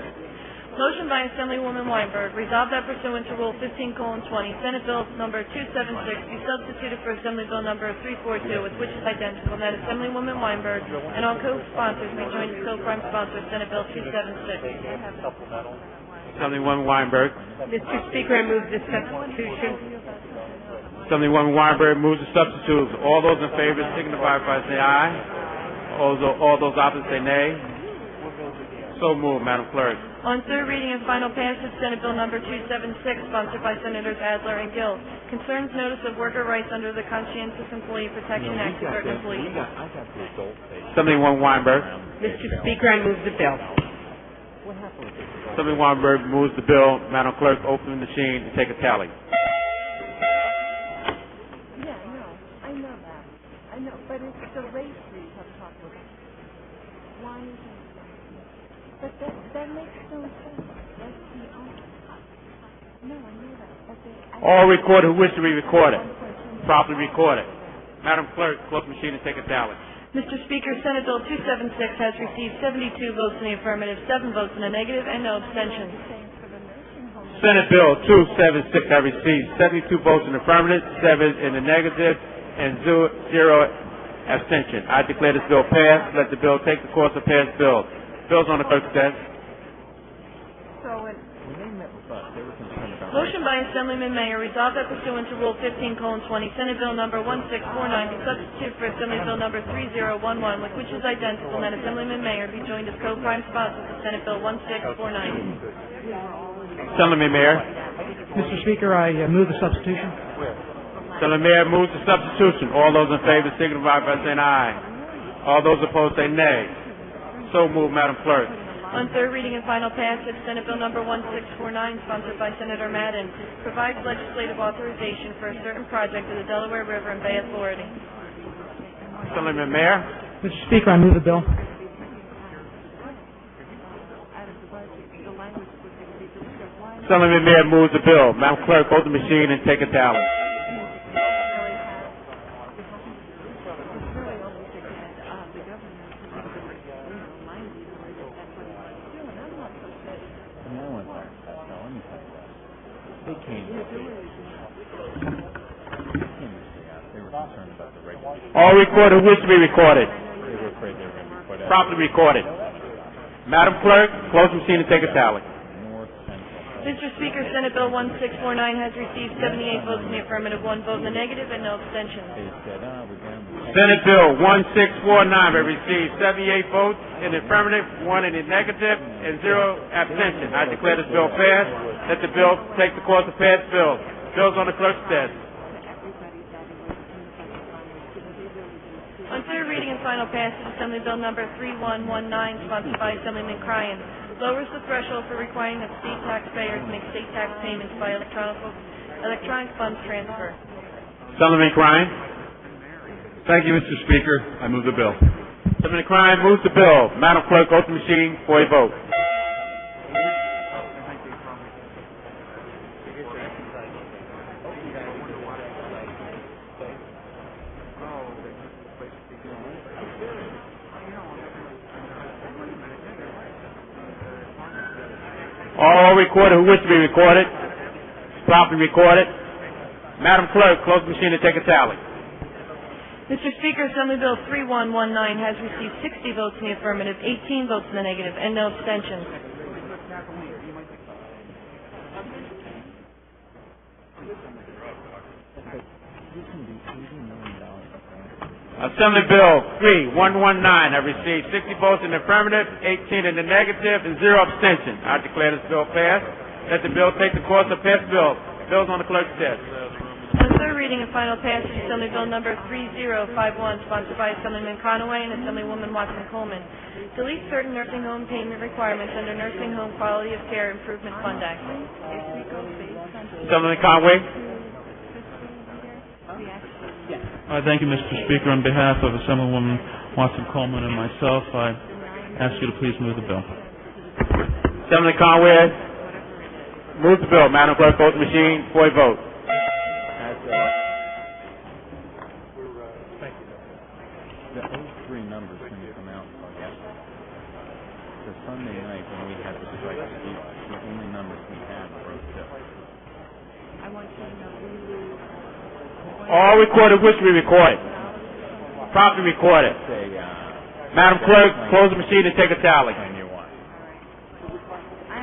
Motion by Assemblywoman Weinberg, resolved that pursuant to Rule 15:20, Senate Bill number 276 be substituted for Assembly Bill number 342, with which is identical, and that Assemblywoman Weinberg and all co-sponsors be joined as co-prime sponsors of Senate Bill 276. Assemblywoman Weinberg. Mr. Speaker, I move the substitution. Assemblywoman Weinberg moves the substitutes. All those in favor signify by saying aye. All those opposite say nay. So moved, Madam Clerk. On third reading and final passage, Senate Bill number 276, sponsored by Senators Adler and Gill, concerns notice of worker rights under the Conscientious Employee Protection Act to certain employees. Assemblywoman Weinberg. Mr. Speaker, I move the bill. Assemblywoman Weinberg moves the bill. Madam Clerk, open the machine and take a tally. Yeah, I know that. I know, but it's the race we have talked about. Why is it? But that makes no sense. That's the only. No, I know that. But All recorded who wish to be recorded. Properly recorded. Madam Clerk, close the machine and take a tally. Mr. Speaker, Senate Bill 276 has received 72 votes in the affirmative, 7 votes in the negative, and no abstentions. Senate Bill 276 has received 72 votes in the affirmative, 7 in the negative, and 0 abstention. I declare this bill passed. Let the bill take the course of passed bills. Bills on the clerk's desk. Motion by Assemblyman Mayor, resolved that pursuant to Rule 15:20, Senate Bill number 1649 be substituted for Assembly Bill number 3011, with which is identical, and that Assemblyman Mayor be joined as co-prime sponsors of Senate Bill 1649. Assemblyman Mayor. Mr. Speaker, I move the substitution. Assemblyman Mayor moves the substitution. All those in favor signify by saying aye. All those opposed say nay. So moved, Madam Clerk. On third reading and final passage, Senate Bill number 1649, sponsored by Senator Madden, provides legislative authorization for a certain project of the Delaware River and Bay Authority. Assemblyman Mayor. Mr. Speaker, I move the bill. Assemblyman Mayor moves the bill. Madam Clerk, open the machine and take a tally. All recorded who wish to be recorded. Properly recorded. Madam Clerk, close the machine and take a tally. Mr. Speaker, Senate Bill 1649 has received 78 votes in the affirmative, 1 vote in the negative, and no abstentions. Senate Bill 1649 has received 78 votes in the affirmative, 1 in the negative, and 0 abstention. I declare this bill passed. Let the bill take the course of passed bills. Bills on the clerk's desk. On third reading and final passage, Assembly Bill number 3119, sponsored by Assemblyman Cryan, lowers the threshold for requiring that state taxpayers make state tax payments by electronic funds transfer. Assemblyman Cryan. Thank you, Mr. Speaker. I move the bill. Assemblyman Cryan moves the bill. Madam Clerk, open the machine for a vote. All recorded who wish to be recorded, properly recorded. Madam Clerk, close the machine and take a tally. Mr. Speaker, Assembly Bill 3119 has received 60 votes in the affirmative, 18 votes in the negative, and no abstentions. Assembly Bill 3119 have received 60 votes in the affirmative, 18 in the negative, and 0 abstention. I declare this bill passed. Let the bill take the course of passed bill. Bills on the clerk's desk. On third reading and final passage, Assembly Bill number 3051, sponsored by Assemblyman Conaway and Assemblywoman Watson Coleman. Delete certain nursing home payment requirements under Nursing Home Quality of Care Improvement Fund Act. Assemblyman Conway. Thank you, Mr. Speaker. On behalf of Assemblywoman Watson Coleman and myself, I ask you to please move the bill. Assemblyman Conway, move the bill. Madam Clerk, vote the machine for a vote. The 03 numbers when you come out yesterday. So Sunday night when we had the strike, the only numbers we had were 02. I want you to know we lose. All recorded wish to be recorded. Properly recorded. Madam Clerk, close the machine and take a tally.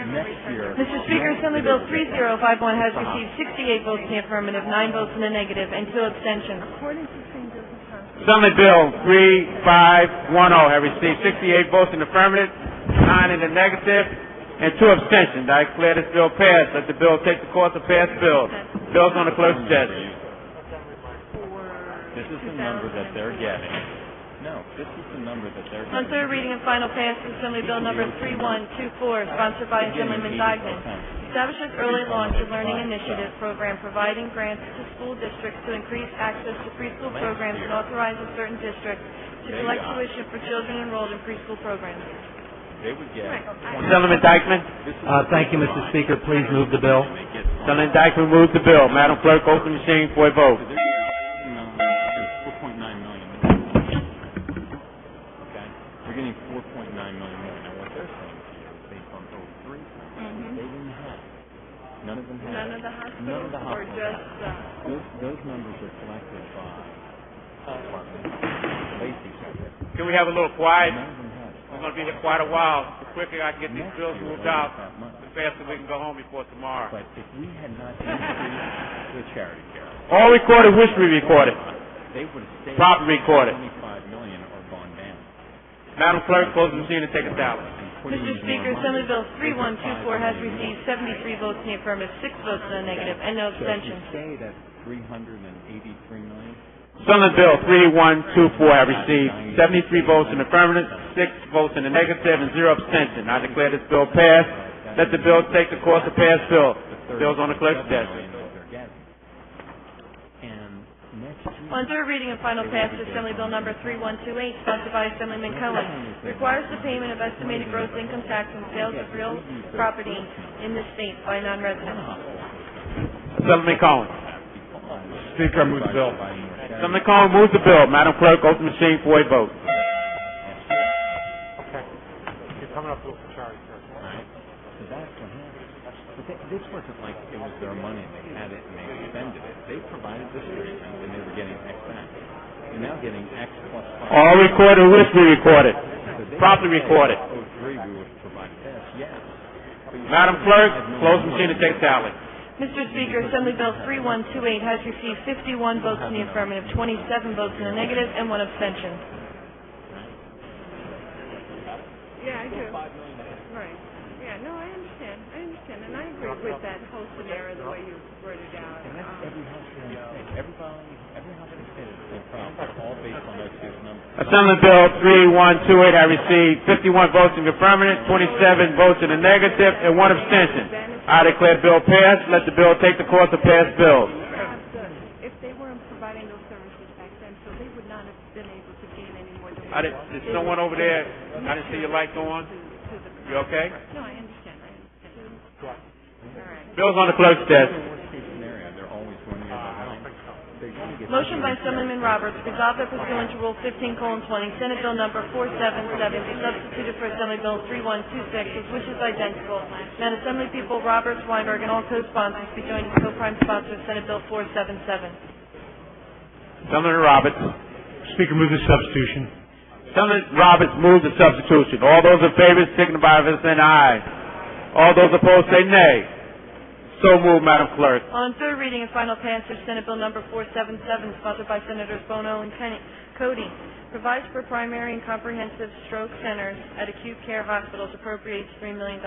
Mr. Speaker, Assembly Bill 3051 has received 68 votes in the affirmative, 9 votes in the negative, and 2 abstentions. Assembly Bill 3510 have received 68 votes in the affirmative, 9 in the negative, and 2 abstentions. I declare this bill passed. Let the bill take the course of passed bills. Bills on the clerk's desk. This is the number that they're getting. No, this is the number that they're getting. On third reading and final passage, Assembly Bill number 3124, sponsored by Assemblyman Dygman, establishes early launch and learning initiative program providing grants to school districts to increase access to preschool programs and authorizes certain districts to collect tuition for children enrolled in preschool programs. They would get. Assemblyman Dyckman. Thank you, Mr. Speaker. Please move the bill. Assemblyman Dyckman moves the bill. Madam Clerk, open the machine for a vote. 4.9 million. Okay, we're getting 4.9 million more. Now what they're saying here is based on 03, they didn't have. None of them had. None of the hospitals? None of the Or hospitals. just, Those numbers are collected by department. Lacey said that. Can we have a little quiet? None of them had. We're going to be here quite a while. The quicker I can get these bills moved out, the faster we can go home before tomorrow. But if we had not increased the charity care, All recorded wish to be recorded. they would have stayed. Properly recorded. 25 million or gone down. Madam Clerk, close the machine and take a tally. Mr. Speaker, Assembly Bill 3124 has received 73 votes in the affirmative, 6 votes in the negative, and no So if you abstentions. stay at 383 million, Assembly Bill 3124 have received 73 votes in the affirmative, 6 votes in the negative, and 0 abstention. I declare this bill passed. Let the bill take the course of passed bill. Bills on the clerk's desk. On third reading and final passage, Assembly Bill number 3128, sponsored by Assemblyman Cohen, requires the payment of estimated gross income tax on sales of real property in the state by non-residents. Assemblyman Cohen. Speaker, I move the bill. Assemblyman Cohen moves the bill. Madam Clerk, open the machine for a vote. Okay. You're coming up with a charity first. so that's what happened. But this wasn't like it was their money and they had it and they expended it. They provided this treatment and they were getting X back. They're now getting X plus 5. All recorded wish to be recorded. Properly recorded. 03 we would provide this, yes. Madam Clerk, close the machine and take tally. Mr. Speaker, Assembly Bill 3128 has received 51 votes in the affirmative, 27 votes in the negative, and 1 abstention. Yeah, I do. Right. Yeah, no, I understand. And I agree with that whole scenario, the way you worded it out. And that's every house in the state. Every house in the state is the same. It's all based on those two numbers. Assembly Bill 3128 have received 51 votes in the affirmative, 27 votes in the negative, and 1 abstention. I declare the bill passed. Let the bill take the course of passed bills. If they weren't providing those services back then, so they would not have been able to gain any more than... There's someone over there. I didn't see your light go on. You okay? No, I understand. All right. Bill's on the closed desk. Worst case scenario, they're always going to get behind. Motion by Assemblyman Roberts, resolved that pursuant to Rule 15:20, Senate Bill Number 477 be substituted for Assembly Bill 3126, with which is identical, and that Assembly People Roberts, Weinberg, and all co-sponsors be joined as co-prime sponsors of Senate Bill 477. Assemblyman Roberts. Speaker, move the substitution. Assemblyman Roberts moves the substitution. All those in favor signify by saying aye. All those opposed say nay. So moved, Madam Clerk. On third reading and final passage, Senate Bill Number 477, sponsored by Senators Bono and Cody, provides for primary and comprehensive stroke centers at acute care hospitals, appropriates $3 million.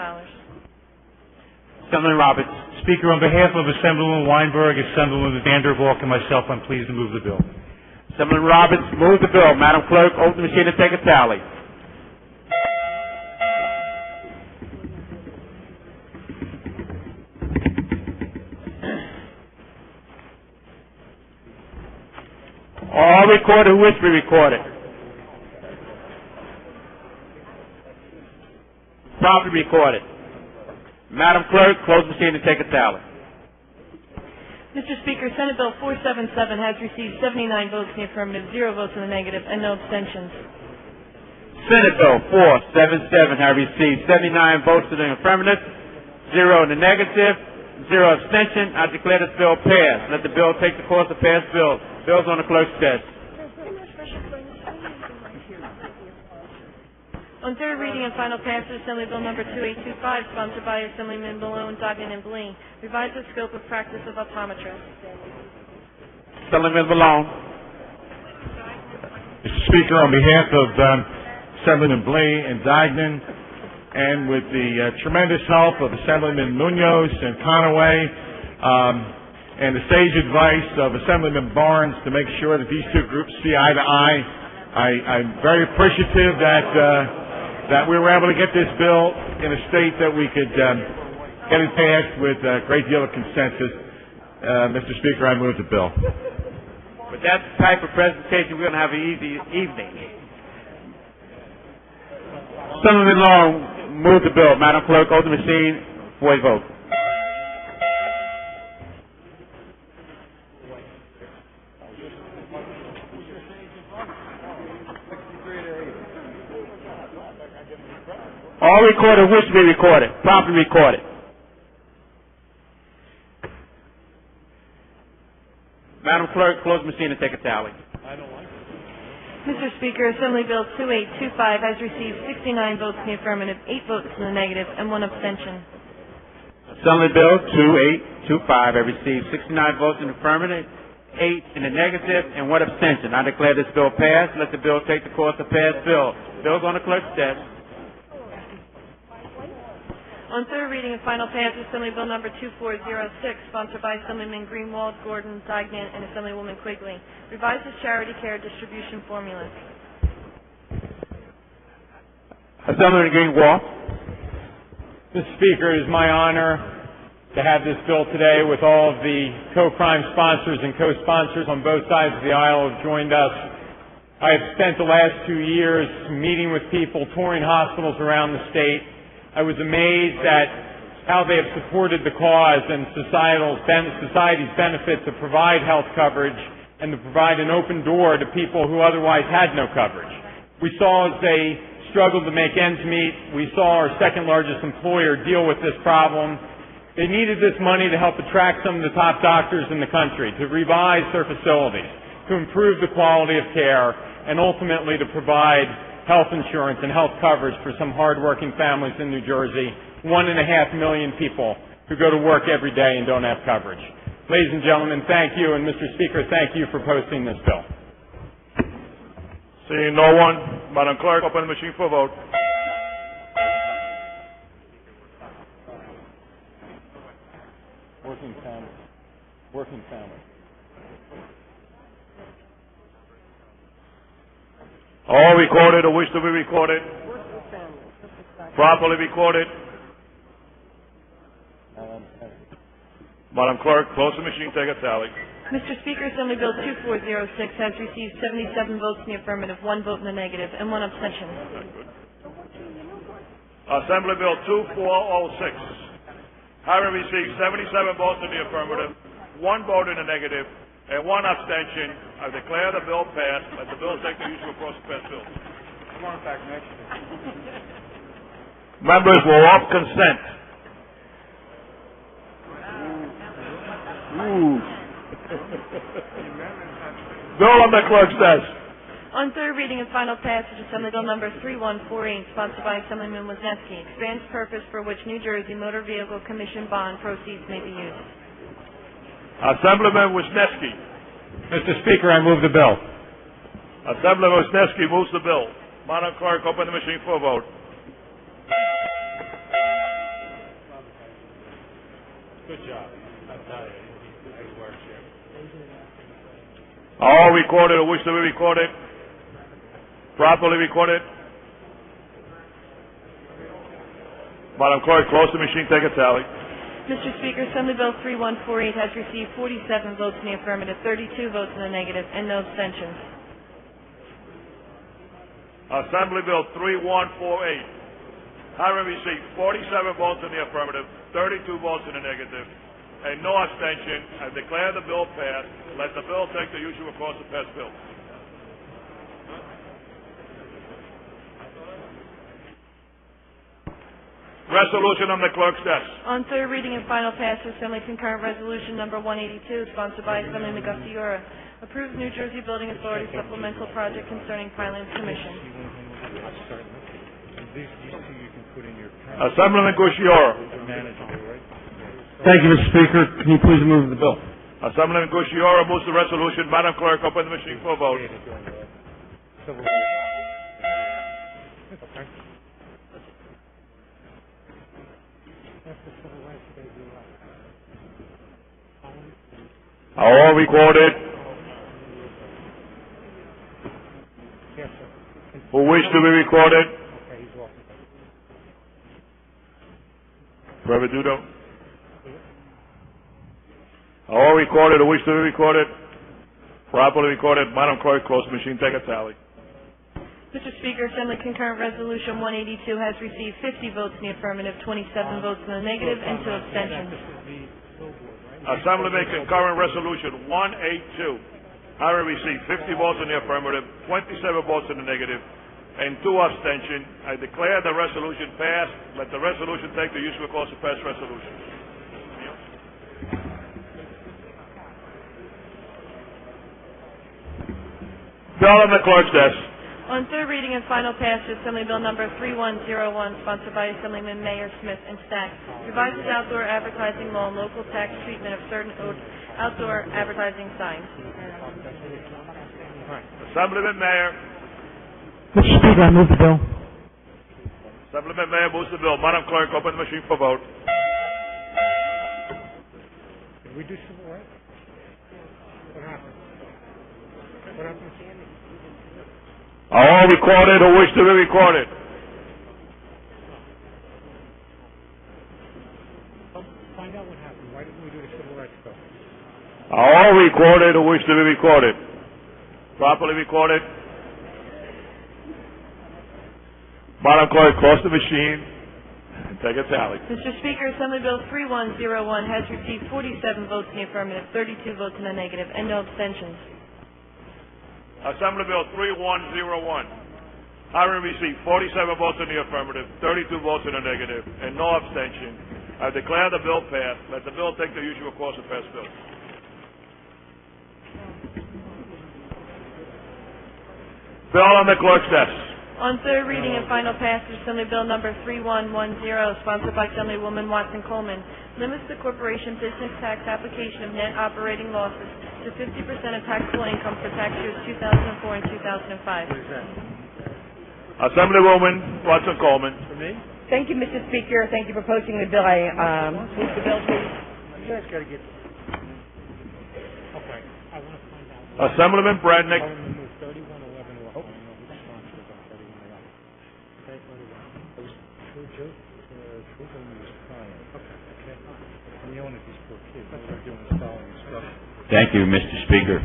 Assemblyman Roberts. Speaker, on behalf of Assemblywoman Weinberg, Assemblywoman Vandervalk, and myself, I'm pleased to move the bill. Assemblyman Roberts moves the bill. Madam Clerk, open the machine and take a tally. All recorded who wish to be recorded. Properly recorded. Madam Clerk, close the machine and take a tally. Mr. Speaker, Senate Bill 477 has received 79 votes in the affirmative, 0 votes in the negative, and no abstentions. Senate Bill 477 has received 79 votes in the affirmative, 0 in the negative, 0 abstention. I declare this bill passed. Let the bill take the course of past bills. Bills on the clerk's desk. On third reading and final passage, Assembly Bill Number 2825, sponsored by Assemblyman Malone, Duggan, and Blee, revises the scope of practice of optometrists. Assemblyman Malone. Mr. Speaker, on behalf of Assemblyman Blee and Dagnan, and with the tremendous help of Assemblyman Munoz and Conaway, and the sage advice of Assemblyman Barnes to make sure that these two groups see eye to eye, I'm very appreciative that we were able to get this bill in a state that we could get it passed with a great deal of consensus. Mr. Speaker, I move the bill. With that type of presentation, we're going to have an easy evening. Assemblyman Long move the bill. Madam Clerk, open the machine for a vote. All recorded wish to be recorded. Properly recorded. Madam Clerk, close the machine and take a tally. Mr. Speaker, Assembly Bill 2825 has received 69 votes in the affirmative, 8 votes in the negative, and 1 abstention. Assembly Bill 2825 has received 69 votes in the affirmative, 8 in the negative, and 1 abstention. I declare this bill passed. Let the bill take the course of past bills. Bills on the clerk's desk. On third reading and final passage, Assembly Bill Number 2406, sponsored by Assemblyman Greenwald, Gordon, Dagnan, and Assemblywoman Quigley, revises charity care distribution formula. Assemblyman Greenwald. Mr. Speaker, it is my honor to have this bill today with all of the co-prime sponsors and co-sponsors on both sides of the aisle who have joined us. I have spent the last 2 years meeting with people, touring hospitals around the state. I was amazed at how they have supported the cause and society's benefit to provide health coverage and to provide an open door to people who otherwise had no coverage. We saw as they struggled to make ends meet, we saw our second largest employer deal with this problem. They needed this money to help attract some of the top doctors in the country, to revise their facilities, to improve the quality of care, and ultimately to provide health insurance and health coverage for some hardworking families in New Jersey, 1.5 million people who go to work every day and don't have coverage. Ladies and gentlemen, thank you, and Mr. Speaker, thank you for posting this bill. Seeing no one, Madam Clerk, open the machine for a vote. Working family. All recorded or wish to be recorded. Properly recorded. Madam Clerk, close the machine, take a tally. Mr. Speaker, Assembly Bill 2406 has received 77 votes in the affirmative, 1 vote in the negative, and 1 abstention. Assembly Bill 2406. Having received 77 votes in the affirmative, 1 vote in the negative, and 1 abstention. I declare the bill passed. Let the bill take the usual course of pass bills. Come on back next year. Members will off consent. Bill on the clerk's desk. On third reading and final passage, Assembly Bill number 3148, sponsored by Assemblyman Wisniewski, expands purpose for which New Jersey Motor Vehicle Commission bond proceeds may be used. Assemblyman Wisniewski. Mr. Speaker, I move the bill. Assemblyman Wisniewski moves the bill. Madam Clerk, open the machine for a vote. Good job. I'm sorry. It works here. All recorded or wish to be recorded. Properly recorded. Madam Clerk, close the machine, take a tally. Mr. Speaker, Assembly Bill 3148 has received 47 votes in the affirmative, 32 votes in the negative, and no abstentions. Assembly Bill 3148. Having received 47 votes in the affirmative, 32 votes in the negative, and no abstention, I declare the bill passed. Let the bill take the usual course of pass bills. Resolution on the clerk's desk. On third reading and final passage, Assembly Concurrent Resolution number 182, sponsored by Assemblyman Garciora, approves New Jersey Building Authority supplemental project concerning Pinelands Commission. Assemblyman Gusciora. Thank you, Mr. Speaker. Can you please move the bill? Assemblyman Gusciora moves the resolution. Madam Clerk, open the machine for a vote. All recorded. Who wish to be recorded? Breveduto. All recorded who wish to be recorded? Properly recorded. Madam Clerk, close the machine, take a tally. Mr. Speaker, Assembly Concurrent Resolution 182 has received 50 votes in the affirmative, 27 votes in the negative, and 2 abstentions. Assemblyman Concurrent Resolution 182. Having received 50 votes in the affirmative, 27 votes in the negative, and 2 abstentions, I declare the resolution passed. Let the resolution take the usual course of pass resolution. Bill on the clerk's desk. On third reading and final passage, Assembly Bill number 3101, sponsored by Assemblyman Mayor Smith and Stack, revises outdoor advertising law and local tax treatment of certain outdoor advertising signs. Assemblyman Mayor. Mr. Speaker, I move the bill. Assemblyman Mayor moves the bill. Madam Clerk, open the machine for vote. Did we do civil rights? What happened? What happened? All recorded who wish to be recorded. Find out what happened. Why didn't we do the civil rights bill? All recorded who wish to be recorded. Properly recorded. Madam Clerk, close the machine and take a tally. Mr. Speaker, Assembly Bill 3101 has received 47 votes in the affirmative, 32 votes in the negative, and no abstentions. Assembly Bill 3101. Having received 47 votes in the affirmative, 32 votes in the negative, and no abstention, I declare the bill passed. Let the bill take the usual course of pass bills. Bill on the clerk's desk. On third reading and final passage, Assembly Bill number 3110, sponsored by Assemblywoman Watson Coleman, limits the corporation business tax application of net operating losses to 50% of taxable income for tax years 2004 and 2005. Assemblywoman Watson Coleman. For me? Thank you, Mr. Speaker. Thank you for posting the bill. I move the bill, please. You guys got to get. Okay. I want to find out. Assemblyman Bradnick. I want to move 3111 to a. I know who sponsored on 3111. Okay, 31. It was Joe. Was crying. Okay. I'm yelling at these poor kids. That's what I'm doing is following instructions. Thank you, Mr. Speaker.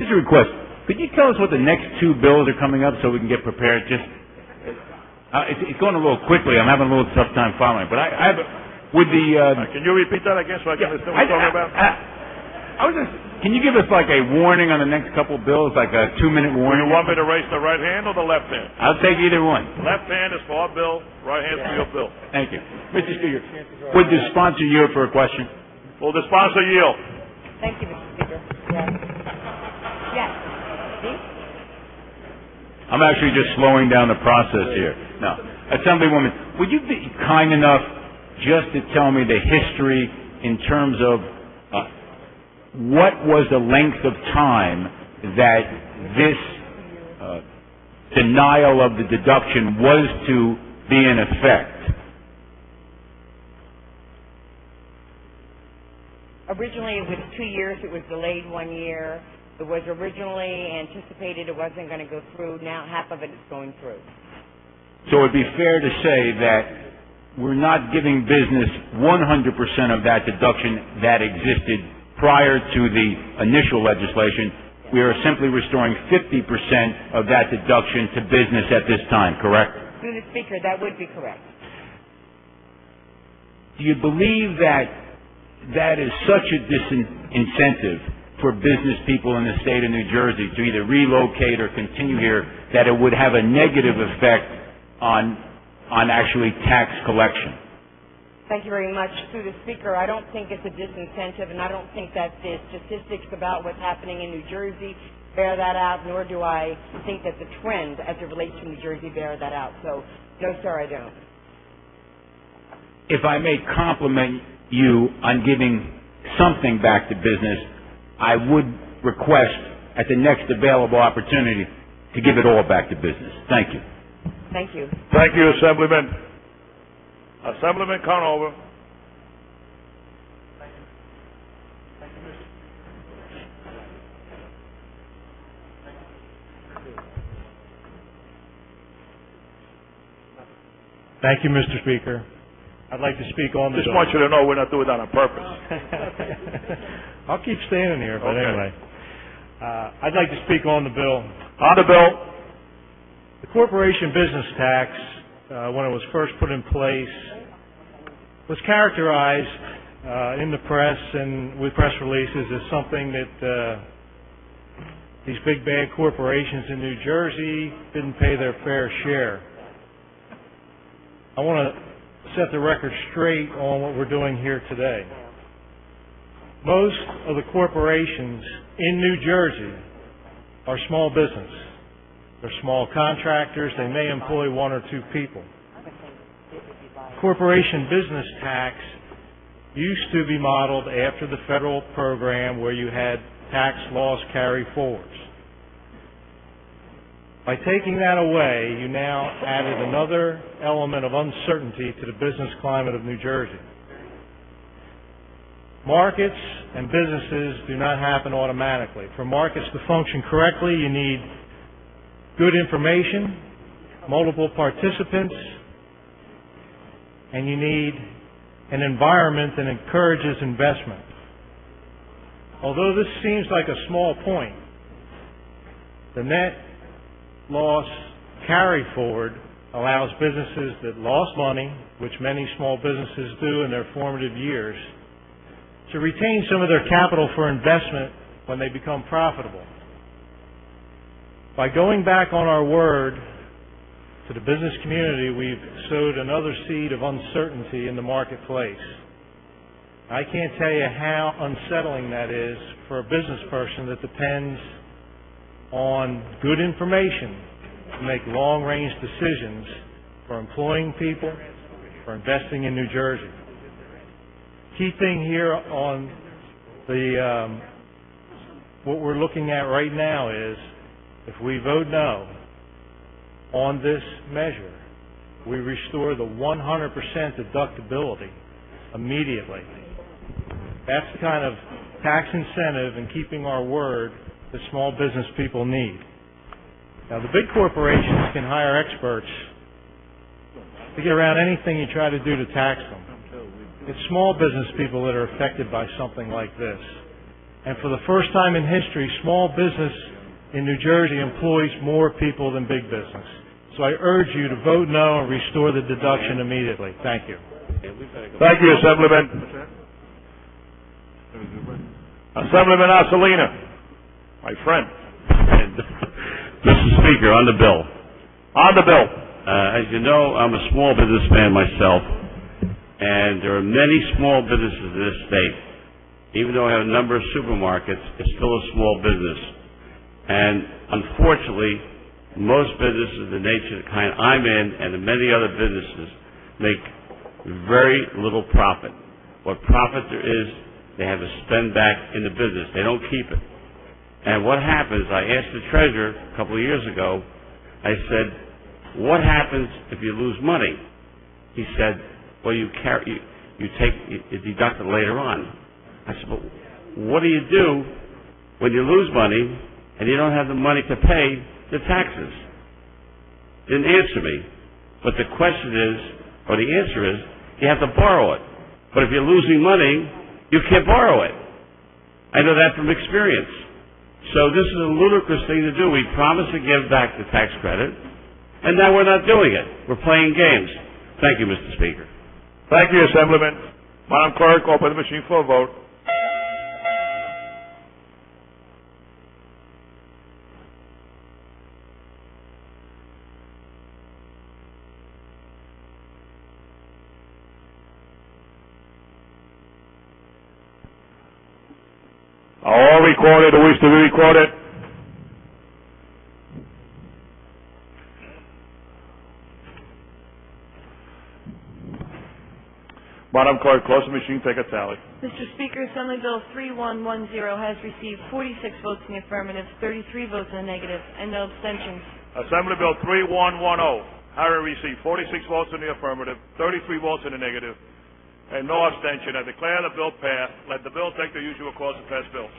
Just a request. Could you tell us what the next 2 bills are coming up so we can get prepared? Just, it's going a little quickly. I'm having a little tough time following. But I have, with the... Can you repeat that again so I can understand what you're talking about? I was just can you give us like a warning on the next couple of bills, like a 2-minute Do warning? you want me to raise the right hand or the left hand? I'll take either one. Left hand is for our bill, right hand is for your bill. Thank you. Mr. Speaker, would the sponsor yield for a question? Will the sponsor yield? Thank you, Mr. Speaker. Yes. Yes. See? I'm actually just slowing down the process here. Now, Assemblywoman, would you be kind enough just to tell me the history in terms of what was the length of time that this denial of the deduction was to be in effect? Originally, it was 2 years. It was delayed 1 year. It was originally anticipated it wasn't going to go through. Now half of it is going through. So it'd be fair to say that we're not giving business 100% of that deduction that existed prior to the initial legislation. We are simply restoring 50% of that deduction to business at this time, correct? Through the Speaker, that would be correct. Do you believe that that is such a disincentive for business people in the state of New Jersey to either relocate or continue here that it would have a negative effect on actually tax collection? Thank you very much. Through the Speaker, I don't think it's a disincentive, and I don't think that the statistics about what's happening in New Jersey bear that out, nor do I think that the trend as it relates to New Jersey bear that out. So, no, sir, I don't. If I may compliment you on giving something back to business, I would request at the next available opportunity to give it all back to business. Thank you. Thank you. Thank you, Assemblyman. Assemblyman Conover. Thank you, Mr. Speaker. I'd like to speak on the Just bill. want you to know we're not doing that on purpose. I'll keep standing here, but Okay. anyway. I'd like to speak on the bill. On the bill. The corporation business tax, when it was first put in place, was characterized in the press and with press releases as something that these big bad corporations in New Jersey didn't pay their fair share. I want to set the record straight on what we're doing here today. Most of the corporations in New Jersey are small business. They're small contractors. They may employ 1 or 2 people. Corporation business tax used to be modeled after the federal program where you had tax loss carry forwards. By taking that away, you now added another element of uncertainty to the business climate of New Jersey. Markets and businesses do not happen automatically. For markets to function correctly, you need good information, multiple participants, and you need an environment that encourages investment. Although this seems like a small point, the net loss carry forward allows businesses that lost money, which many small businesses do in their formative years, to retain some of their capital for investment when they become profitable. By going back on our word to the business community, we've sowed another seed of uncertainty in the marketplace. I can't tell you how unsettling that is for a business person that depends on good information to make long-range decisions for employing people, for investing in New Jersey. Key thing here on the what we're looking at right now is if we vote no on this measure, we restore the 100% deductibility immediately. That's the kind of tax incentive in keeping our word that small business people need. Now, the big corporations can hire experts to get around anything you try to do to tax them. It's small business people that are affected by something like this. And for the first time in history, small business in New Jersey employs more people than big business. So I urge you to vote no and restore the deduction immediately. Thank you. Thank you, Assemblyman. Assemblyman Asolina, my friend. Mr. Speaker, on the bill. On the bill. As you know, I'm a small businessman myself, and there are many small businesses in this state. Even though I have a number of supermarkets, it's still a small business. And unfortunately, most businesses, the nature of the kind I'm in, and the many other businesses, make very little profit. What profit there is, they have to spend back in the business. They don't keep it. And what happens, I asked the treasurer a couple of years ago, I said, what happens if you lose money? He said, well, you deduct it later on. I said, but what do you do when you lose money and you don't have the money to pay the taxes? Didn't answer me. But the question is, or the answer is, you have to borrow it. But if you're losing money, you can't borrow it. I know that from experience. So this is a ludicrous thing to do. We promised to give back the tax credit, and now we're not doing it. We're playing games. Thank you, Mr. Speaker. Thank you, Assemblyman. Madam Clerk, open the machine for a vote. Are all recorded or wish to be recorded? Madam Clerk, close the machine, take a tally. Mr. Speaker, Assembly Bill 3110 has received 46 votes in the affirmative, 33 votes in the negative, and no abstentions. Assembly Bill 3110, having received 46 votes in the affirmative, 33 votes in the negative, and no abstention, I declare the bill passed. Let the bill take the usual course and pass bills.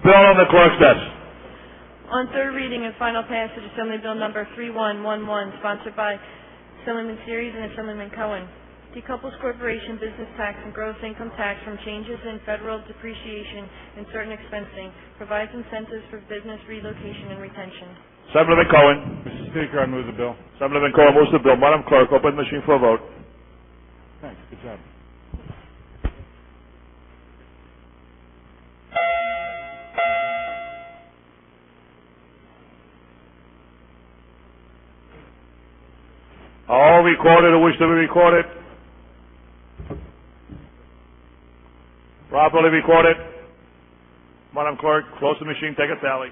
Bill on the clerk's desk. On third reading and final passage, Assembly Bill number 3111, sponsored by Assemblyman Series and Assemblyman Cohen. Decouples corporation business tax and gross income tax from changes in federal depreciation and certain expensing. Provides incentives for business relocation and retention. Assemblyman Cohen. Mr. Speaker, I move the bill. Assemblyman Cohen moves the bill. Madam Clerk, open the machine for a vote. Thanks. Good job. All recorded or wish to be recorded? Properly recorded? Madam Clerk, close the machine, take a tally.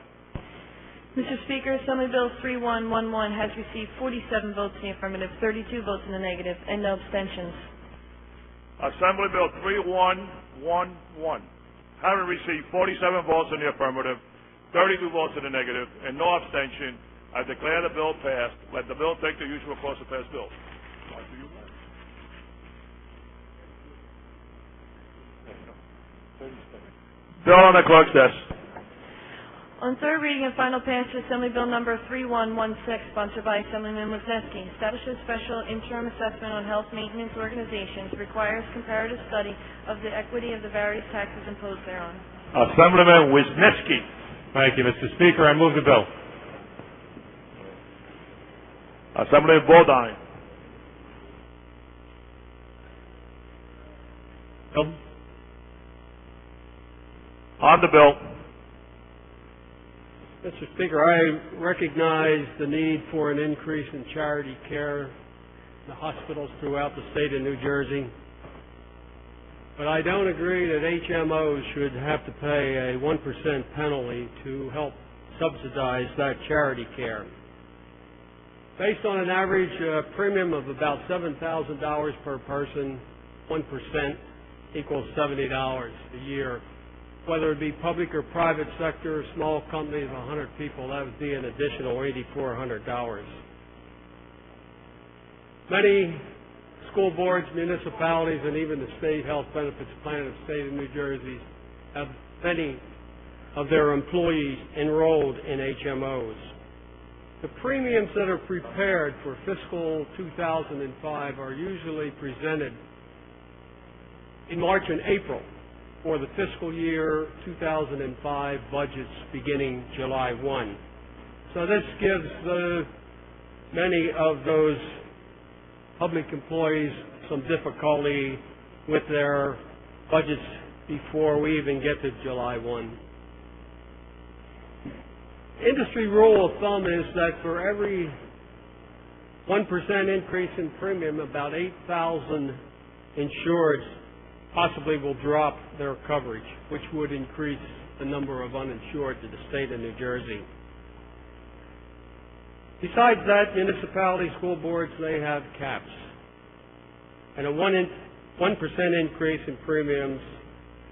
Mr. Speaker, Assembly Bill 3111 has received 47 votes in the affirmative, 32 votes in the negative, and no abstentions. Assembly Bill 3111, having received 47 votes in the affirmative, 32 votes in the negative, and no abstention, I declare the bill passed. Let the bill take the usual course of past bills. Bill on the clerk's desk. On third reading and final passage, Assembly Bill number 3116, sponsored by Assemblyman Wisniewski, establishes special interim assessment on health maintenance organizations, requires comparative study of the equity of the various taxes imposed thereon. Assemblyman Wisniewski. Thank you, Mr. Speaker. I move the bill. Assemblyman Bodine. Bill. On the bill. Mr. Speaker, I recognize the need for an increase in charity care in the hospitals throughout the state of New Jersey. But I don't agree that HMOs should have to pay a 1% penalty to help subsidize that charity care. Based on an average premium of about $7,000 per person, 1% equals $70 a year. Whether it be public or private sector, small companies, 100 people, that would be an additional $8,400. Many school boards, municipalities, and even the State Health Benefits Plan of the State of New Jersey have many of their employees enrolled in HMOs. The premiums that are prepared for fiscal 2005 are usually presented in March and April for the fiscal year 2005 budgets beginning July 1. So this gives many of those public employees some difficulty with their budgets before we even get to July 1. Industry rule of thumb is that for every 1% increase in premium, about 8,000 insureds possibly will drop their coverage, which would increase the number of uninsured to the state of New Jersey. Besides that, municipality school boards, they have caps. And a 1% increase in premiums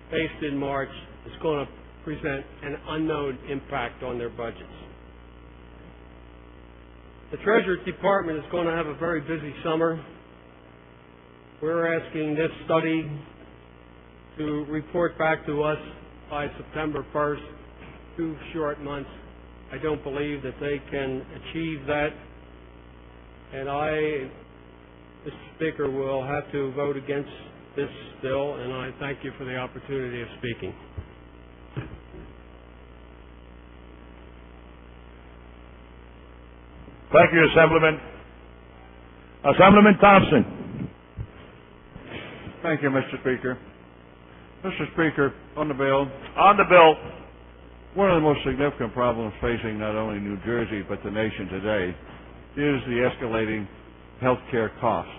based in March is going to present an unknown impact on their budgets. The Treasury Department is going to have a very busy summer. We're asking this study to report back to us by September 1st, 2 short months. I don't believe that they can achieve that. And I, Mr. Speaker, will have to vote against this bill, and I thank you for the opportunity of speaking. Thank you, Assemblyman. Assemblyman Thompson. Thank you, Mr. Speaker. Mr. Speaker, on the bill. On the bill. One of the most significant problems facing not only New Jersey but the nation today is the escalating health care costs.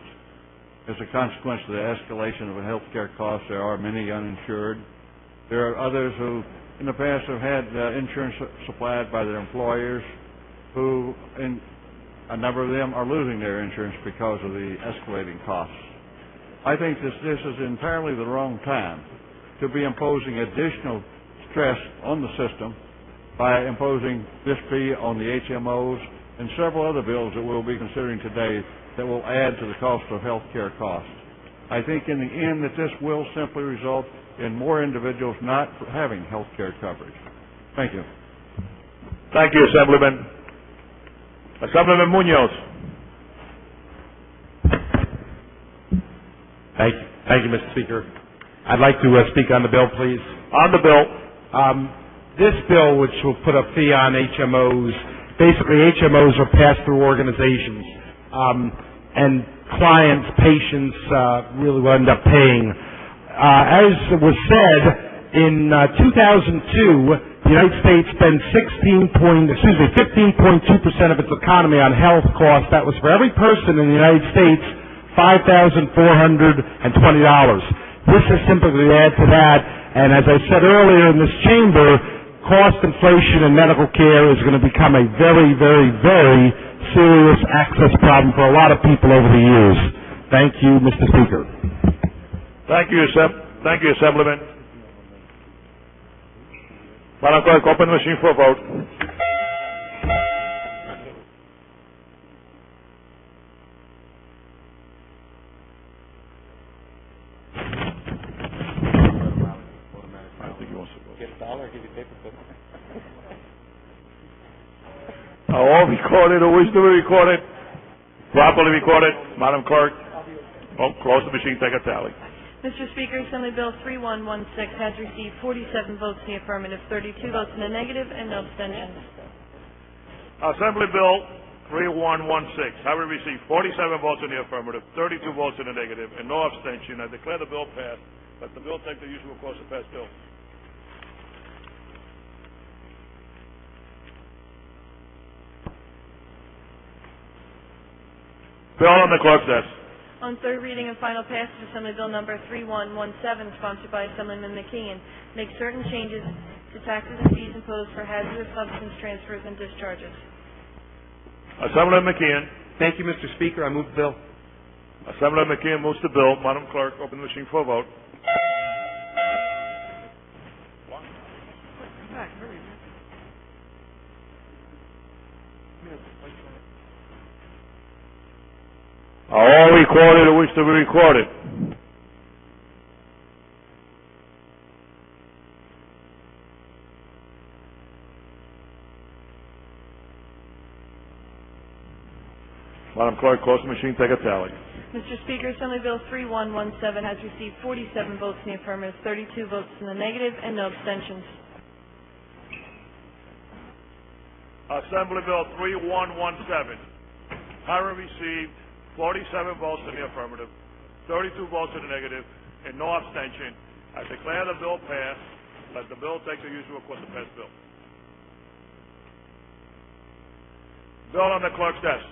As a consequence of the escalation of health care costs, there are many uninsured. There are others who, in the past, have had insurance supplied by their employers, who, a number of them, are losing their insurance because of the escalating costs. I think this is entirely the wrong time to be imposing additional stress on the system by imposing this fee on the HMOs and several other bills that we'll be considering today that will add to the cost of health care costs. I think in the end that this will simply result in more individuals not having health care coverage. Thank you. Thank you, Assemblyman. Assemblyman Munoz. Thank you, Mr. Speaker. I'd like to speak on the bill, please. On the bill. This bill, which will put a fee on HMOs, basically HMOs are pass-through organizations, and clients, patients really will end up paying. As was said, in 2002, the United States spent 15.2% of its economy on health costs. That was for every person in the United States, $5,420. This is simply to add to that, and as I said earlier in this chamber, cost inflation in medical care is going to become a very, very, very serious access problem for a lot of people over the years. Thank you, Mr. Speaker. Thank you, Assemblyman. Madam Clerk, open the machine for a vote. All recorded or wish to be recorded, properly recorded. Madam Clerk, close the machine, take a tally. Mr. Speaker, Assembly Bill 3116 has received 47 votes in the affirmative, 32 votes in the negative, and no abstentions. Assembly Bill 3116, having received 47 votes in the affirmative, 32 votes in the negative, and no abstention, I declare the bill passed. Let the bill take the usual course of pass bill. Bill on the clerk's desk. On third reading and final passage, Assembly Bill number 3117, sponsored by Assemblyman McKeon, makes certain changes to taxes and fees imposed for hazardous substance transfers and discharges. Assemblyman McKeon. Thank you, Mr. Speaker. I move the bill. Assemblyman McKeon moves the bill. Madam Clerk, open the machine for a vote. All recorded or wish to be recorded. Madam Clerk, close the machine, take a tally. Mr. Speaker, Assembly Bill 3117 has received 47 votes in the affirmative, 32 votes in the negative, and no abstentions. Assembly Bill 3117, having received 47 votes in the affirmative, 32 votes in the negative, and no abstention. I declare the bill passed. Let the bill take the usual course of pass bill. Bill on the clerk's desk.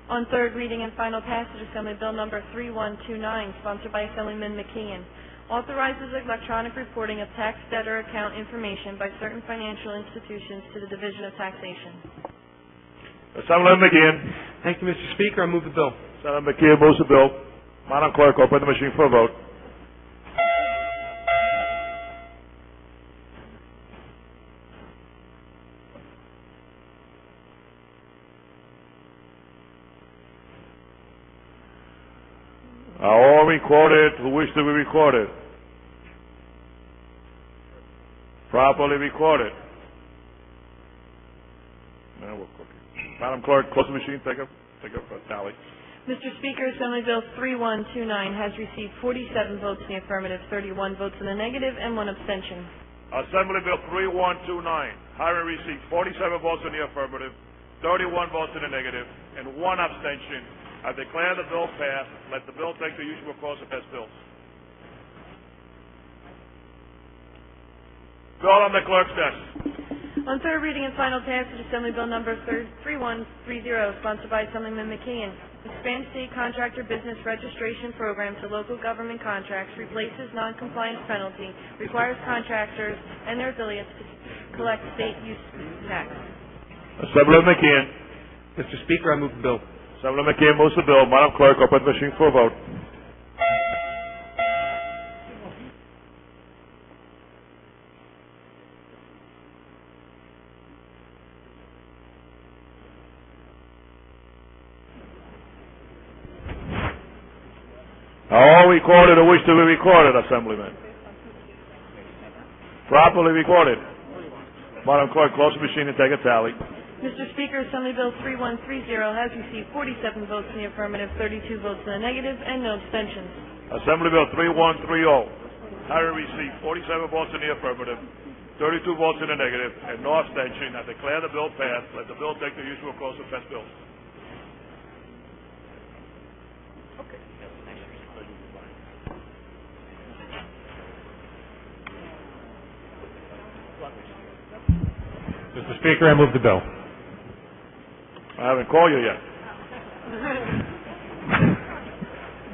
On third reading and final passage, Assembly Bill number 3129, sponsored by Assemblyman McKeon, authorizes electronic reporting of tax debtor account information by certain financial institutions to the Division of Taxation. Assemblyman McKeon. Thank you, Mr. Speaker. I move the bill. Senator McKeon moves the bill. Madam Clerk, open the machine for a vote. Are all recorded who wish to be recorded? Properly recorded. Now we're cooking. Madam Clerk, close the machine. Take a tally. Mr. Speaker, Assembly Bill 3129 has received 47 votes in the affirmative, 31 votes in the negative, and 1 abstention. Assembly Bill 3129, having received 47 votes in the affirmative, 31 votes in the negative, and 1 abstention, I declare the bill passed. Let the bill take the usual course of pass bills. Bill on the clerk's desk. On third reading and final passage, Assembly Bill number 3130, sponsored by Assemblyman McKeon, expands state contractor business registration program to local government contracts, replaces noncompliance penalty, requires contractors and their affiliates to collect state use tax. Assemblyman McKeon. Mr. Speaker, I move the bill. Assemblyman McKeon moves the bill. Madam Clerk, open the machine for a vote. All recorded or wish to be recorded, Assemblyman? Properly recorded. Madam Clerk, close the machine and take a tally. Mr. Speaker, Assembly Bill 3130 has received 47 votes in the affirmative, 32 votes in the negative, and no abstentions. Assembly Bill 3130, having received 47 votes in the affirmative, 32 votes in the negative, and no abstention, I declare the bill passed. Let the bill take the usual course of pass bills. Mr. Speaker, I move the bill. I haven't called you yet.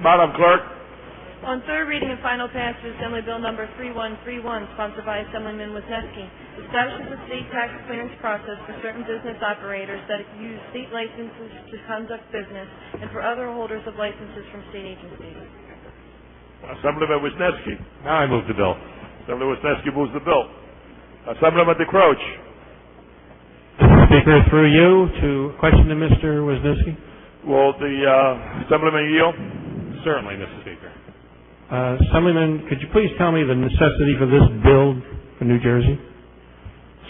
Madam Clerk. On third reading and final passage, Assembly Bill number 3131, sponsored by Assemblyman Wisniewski, establishes a state tax clearance process for certain business operators that use state licenses to conduct business and for other holders of licenses from state agencies. Assemblyman Wisniewski. Now I move the bill. Assemblyman Wisniewski moves the bill. Assemblyman DeCroce. Speaker, through you, to question to Mr. Wisniewski. Will the Assemblyman yield? Certainly, Mr. Speaker. Assemblyman, could you please tell me the necessity for this bill for New Jersey?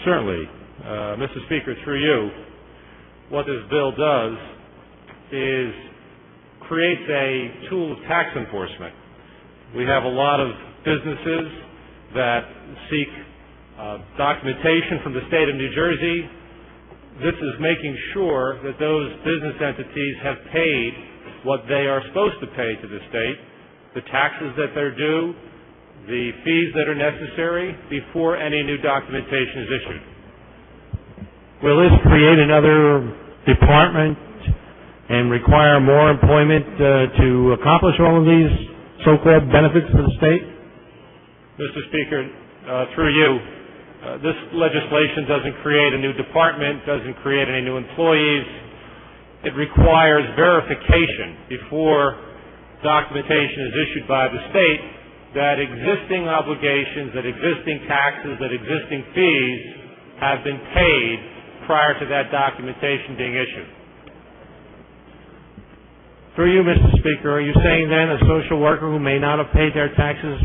Certainly. Mr. Speaker, through you, what this bill does is creates a tool of tax enforcement. We have a lot of businesses that seek documentation from the state of New Jersey. This is making sure that those business entities have paid what they are supposed to pay to the state, the taxes that they're due, the fees that are necessary before any new documentation is issued. Will this create another department and require more employment to accomplish all of these so-called benefits to the state? Mr. Speaker, through you, this legislation doesn't create a new department, doesn't create any new employees. It requires verification before documentation is issued by the state that existing obligations, that existing taxes, that existing fees have been paid prior to that documentation being issued. Through you, Mr. Speaker, are you saying then a social worker who may not have paid their taxes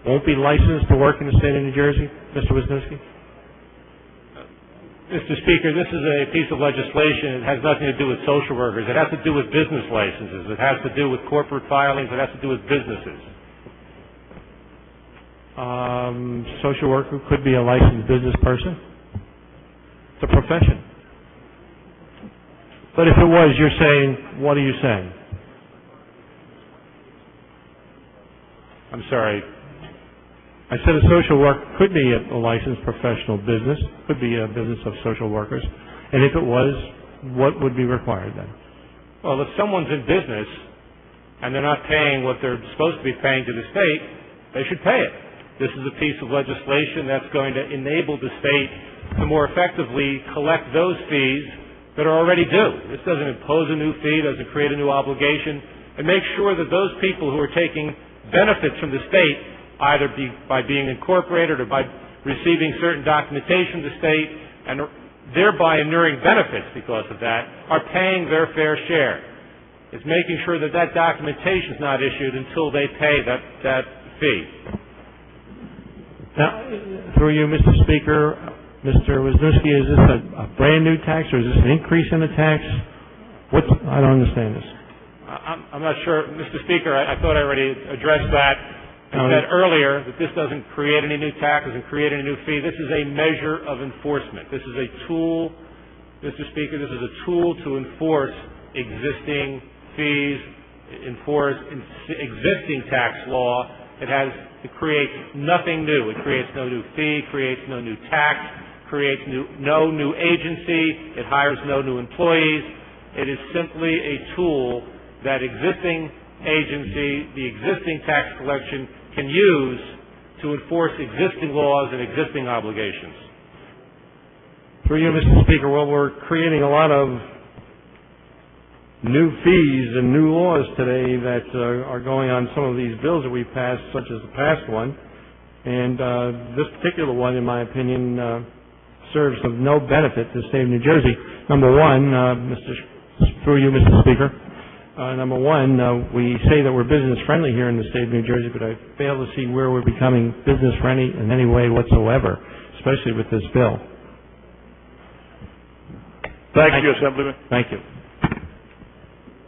won't be licensed to work in the state of New Jersey, Mr. Wisniewski? Mr. Speaker, this is a piece of legislation. It has nothing to do with social workers. It has to do with business licenses. It has to do with corporate filings. It has to do with businesses. Social worker could be a licensed business person. It's a profession. But if it was, you're saying, what are you saying? I'm sorry. I said a social worker could be a licensed professional business, could be a business of social workers. And if it was, what would be required then? Well, if someone's in business and they're not paying what they're supposed to be paying to the state, they should pay it. This is a piece of legislation that's going to enable the state to more effectively collect those fees that are already due. This doesn't impose a new fee, doesn't create a new obligation. It makes sure that those people who are taking benefits from the state, either by being incorporated or by receiving certain documentation from the state, and thereby inuring benefits because of that, are paying their fair share. It's making sure that that documentation is not issued until they pay that fee. Now, through you, Mr. Speaker, Mr. Wisniewski, is this a brand new tax or is this an increase in the tax? I don't understand this. I'm not sure, Mr. Speaker, I thought I already addressed that. I said earlier that this doesn't create any new tax, doesn't create any new fee. This is a measure of enforcement. This is a tool, Mr. Speaker, this is a tool to enforce existing fees, enforce existing tax law. It creates nothing new. It creates no new fee, creates no new tax, creates no new agency. It hires no new employees. It is simply a tool that existing agency, the existing tax collection, can use to enforce existing laws and existing obligations. Through you, Mr. Speaker, well, we're creating a lot of new fees and new laws today that are going on some of these bills that we've passed, such as the past one. And this particular one, in my opinion, serves of no benefit to the state of New Jersey. Number one, through you, Mr. Speaker, number one, we say that we're business friendly here in the state of New Jersey, but I fail to see where we're becoming business friendly in any way whatsoever, especially with this bill. Thank you, Assemblyman. Thank you.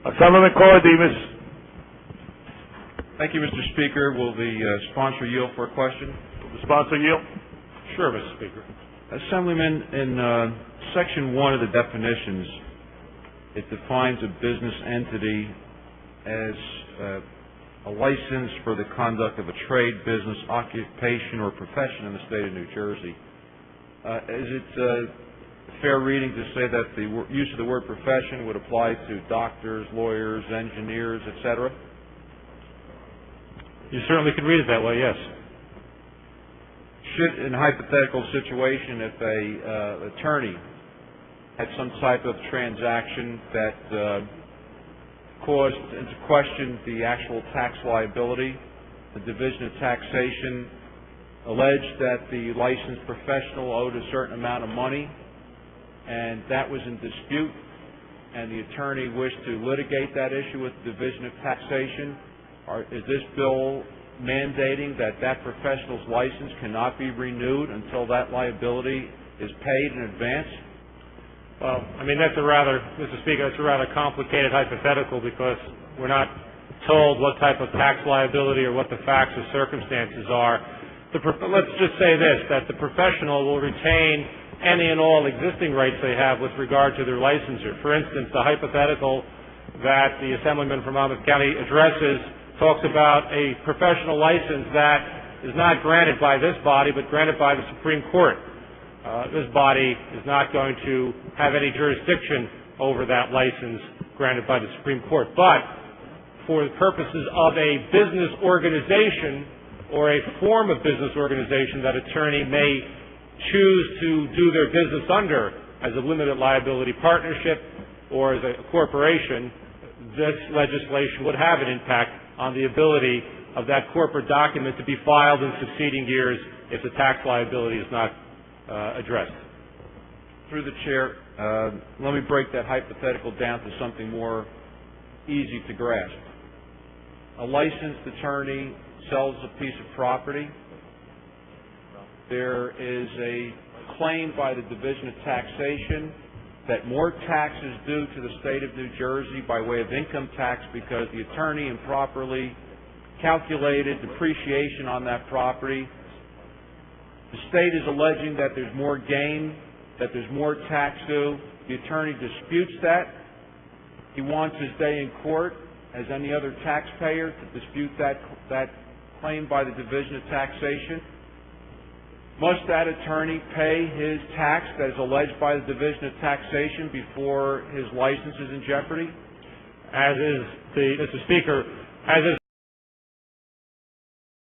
Assemblyman Cordimas. Thank you, Mr. Speaker. Will the sponsor yield for a question? Will the sponsor yield? Sure, Mr. Speaker. Assemblyman, in Section 1 of the definitions, it defines a business entity as a license for the conduct of a trade, business, occupation, or profession in the state of New Jersey. Is it fair reading to say that the use of the word profession would apply to doctors, lawyers, engineers, etc.? You certainly could read it that way, yes. Should, in a hypothetical situation, if a attorney had some type of transaction that caused into question the actual tax liability, the Division of Taxation alleged that the licensed professional owed a certain amount of money, and that was in dispute, and the attorney wished to litigate that issue with the Division of Taxation, is this bill mandating that that professional's license cannot be renewed until that liability is paid in advance? Well, I mean, Mr. Speaker, that's a rather complicated hypothetical because we're not told what type of tax liability or what the facts or circumstances are. Let's just say this, that the professional will retain any and all existing rights they have with regard to their licensure. For instance, the hypothetical that the Assemblyman from Monmouth County addresses talks about a professional license that is not granted by this body but granted by the Supreme Court. This body is not going to have any jurisdiction over that license granted by the Supreme Court. But for the purposes of a business organization or a form of business organization that attorney may choose to do their business under as a limited liability partnership or as a corporation, this legislation would have an impact on the ability of that corporate document to be filed in succeeding years if the tax liability is not addressed. Through the chair, let me break that hypothetical down to something more easy to grasp. A licensed attorney sells a piece of property. There is a claim by the Division of Taxation that more tax is due to the state of New Jersey by way of income tax because the attorney improperly calculated depreciation on that property. The state is alleging that there's more gain, that there's more tax due. The attorney disputes that. He wants his day in court, as any other taxpayer, to dispute that claimed by the Division of Taxation, must that attorney pay his tax that is alleged by the Division of Taxation before his license is in jeopardy? Mr. Speaker, as is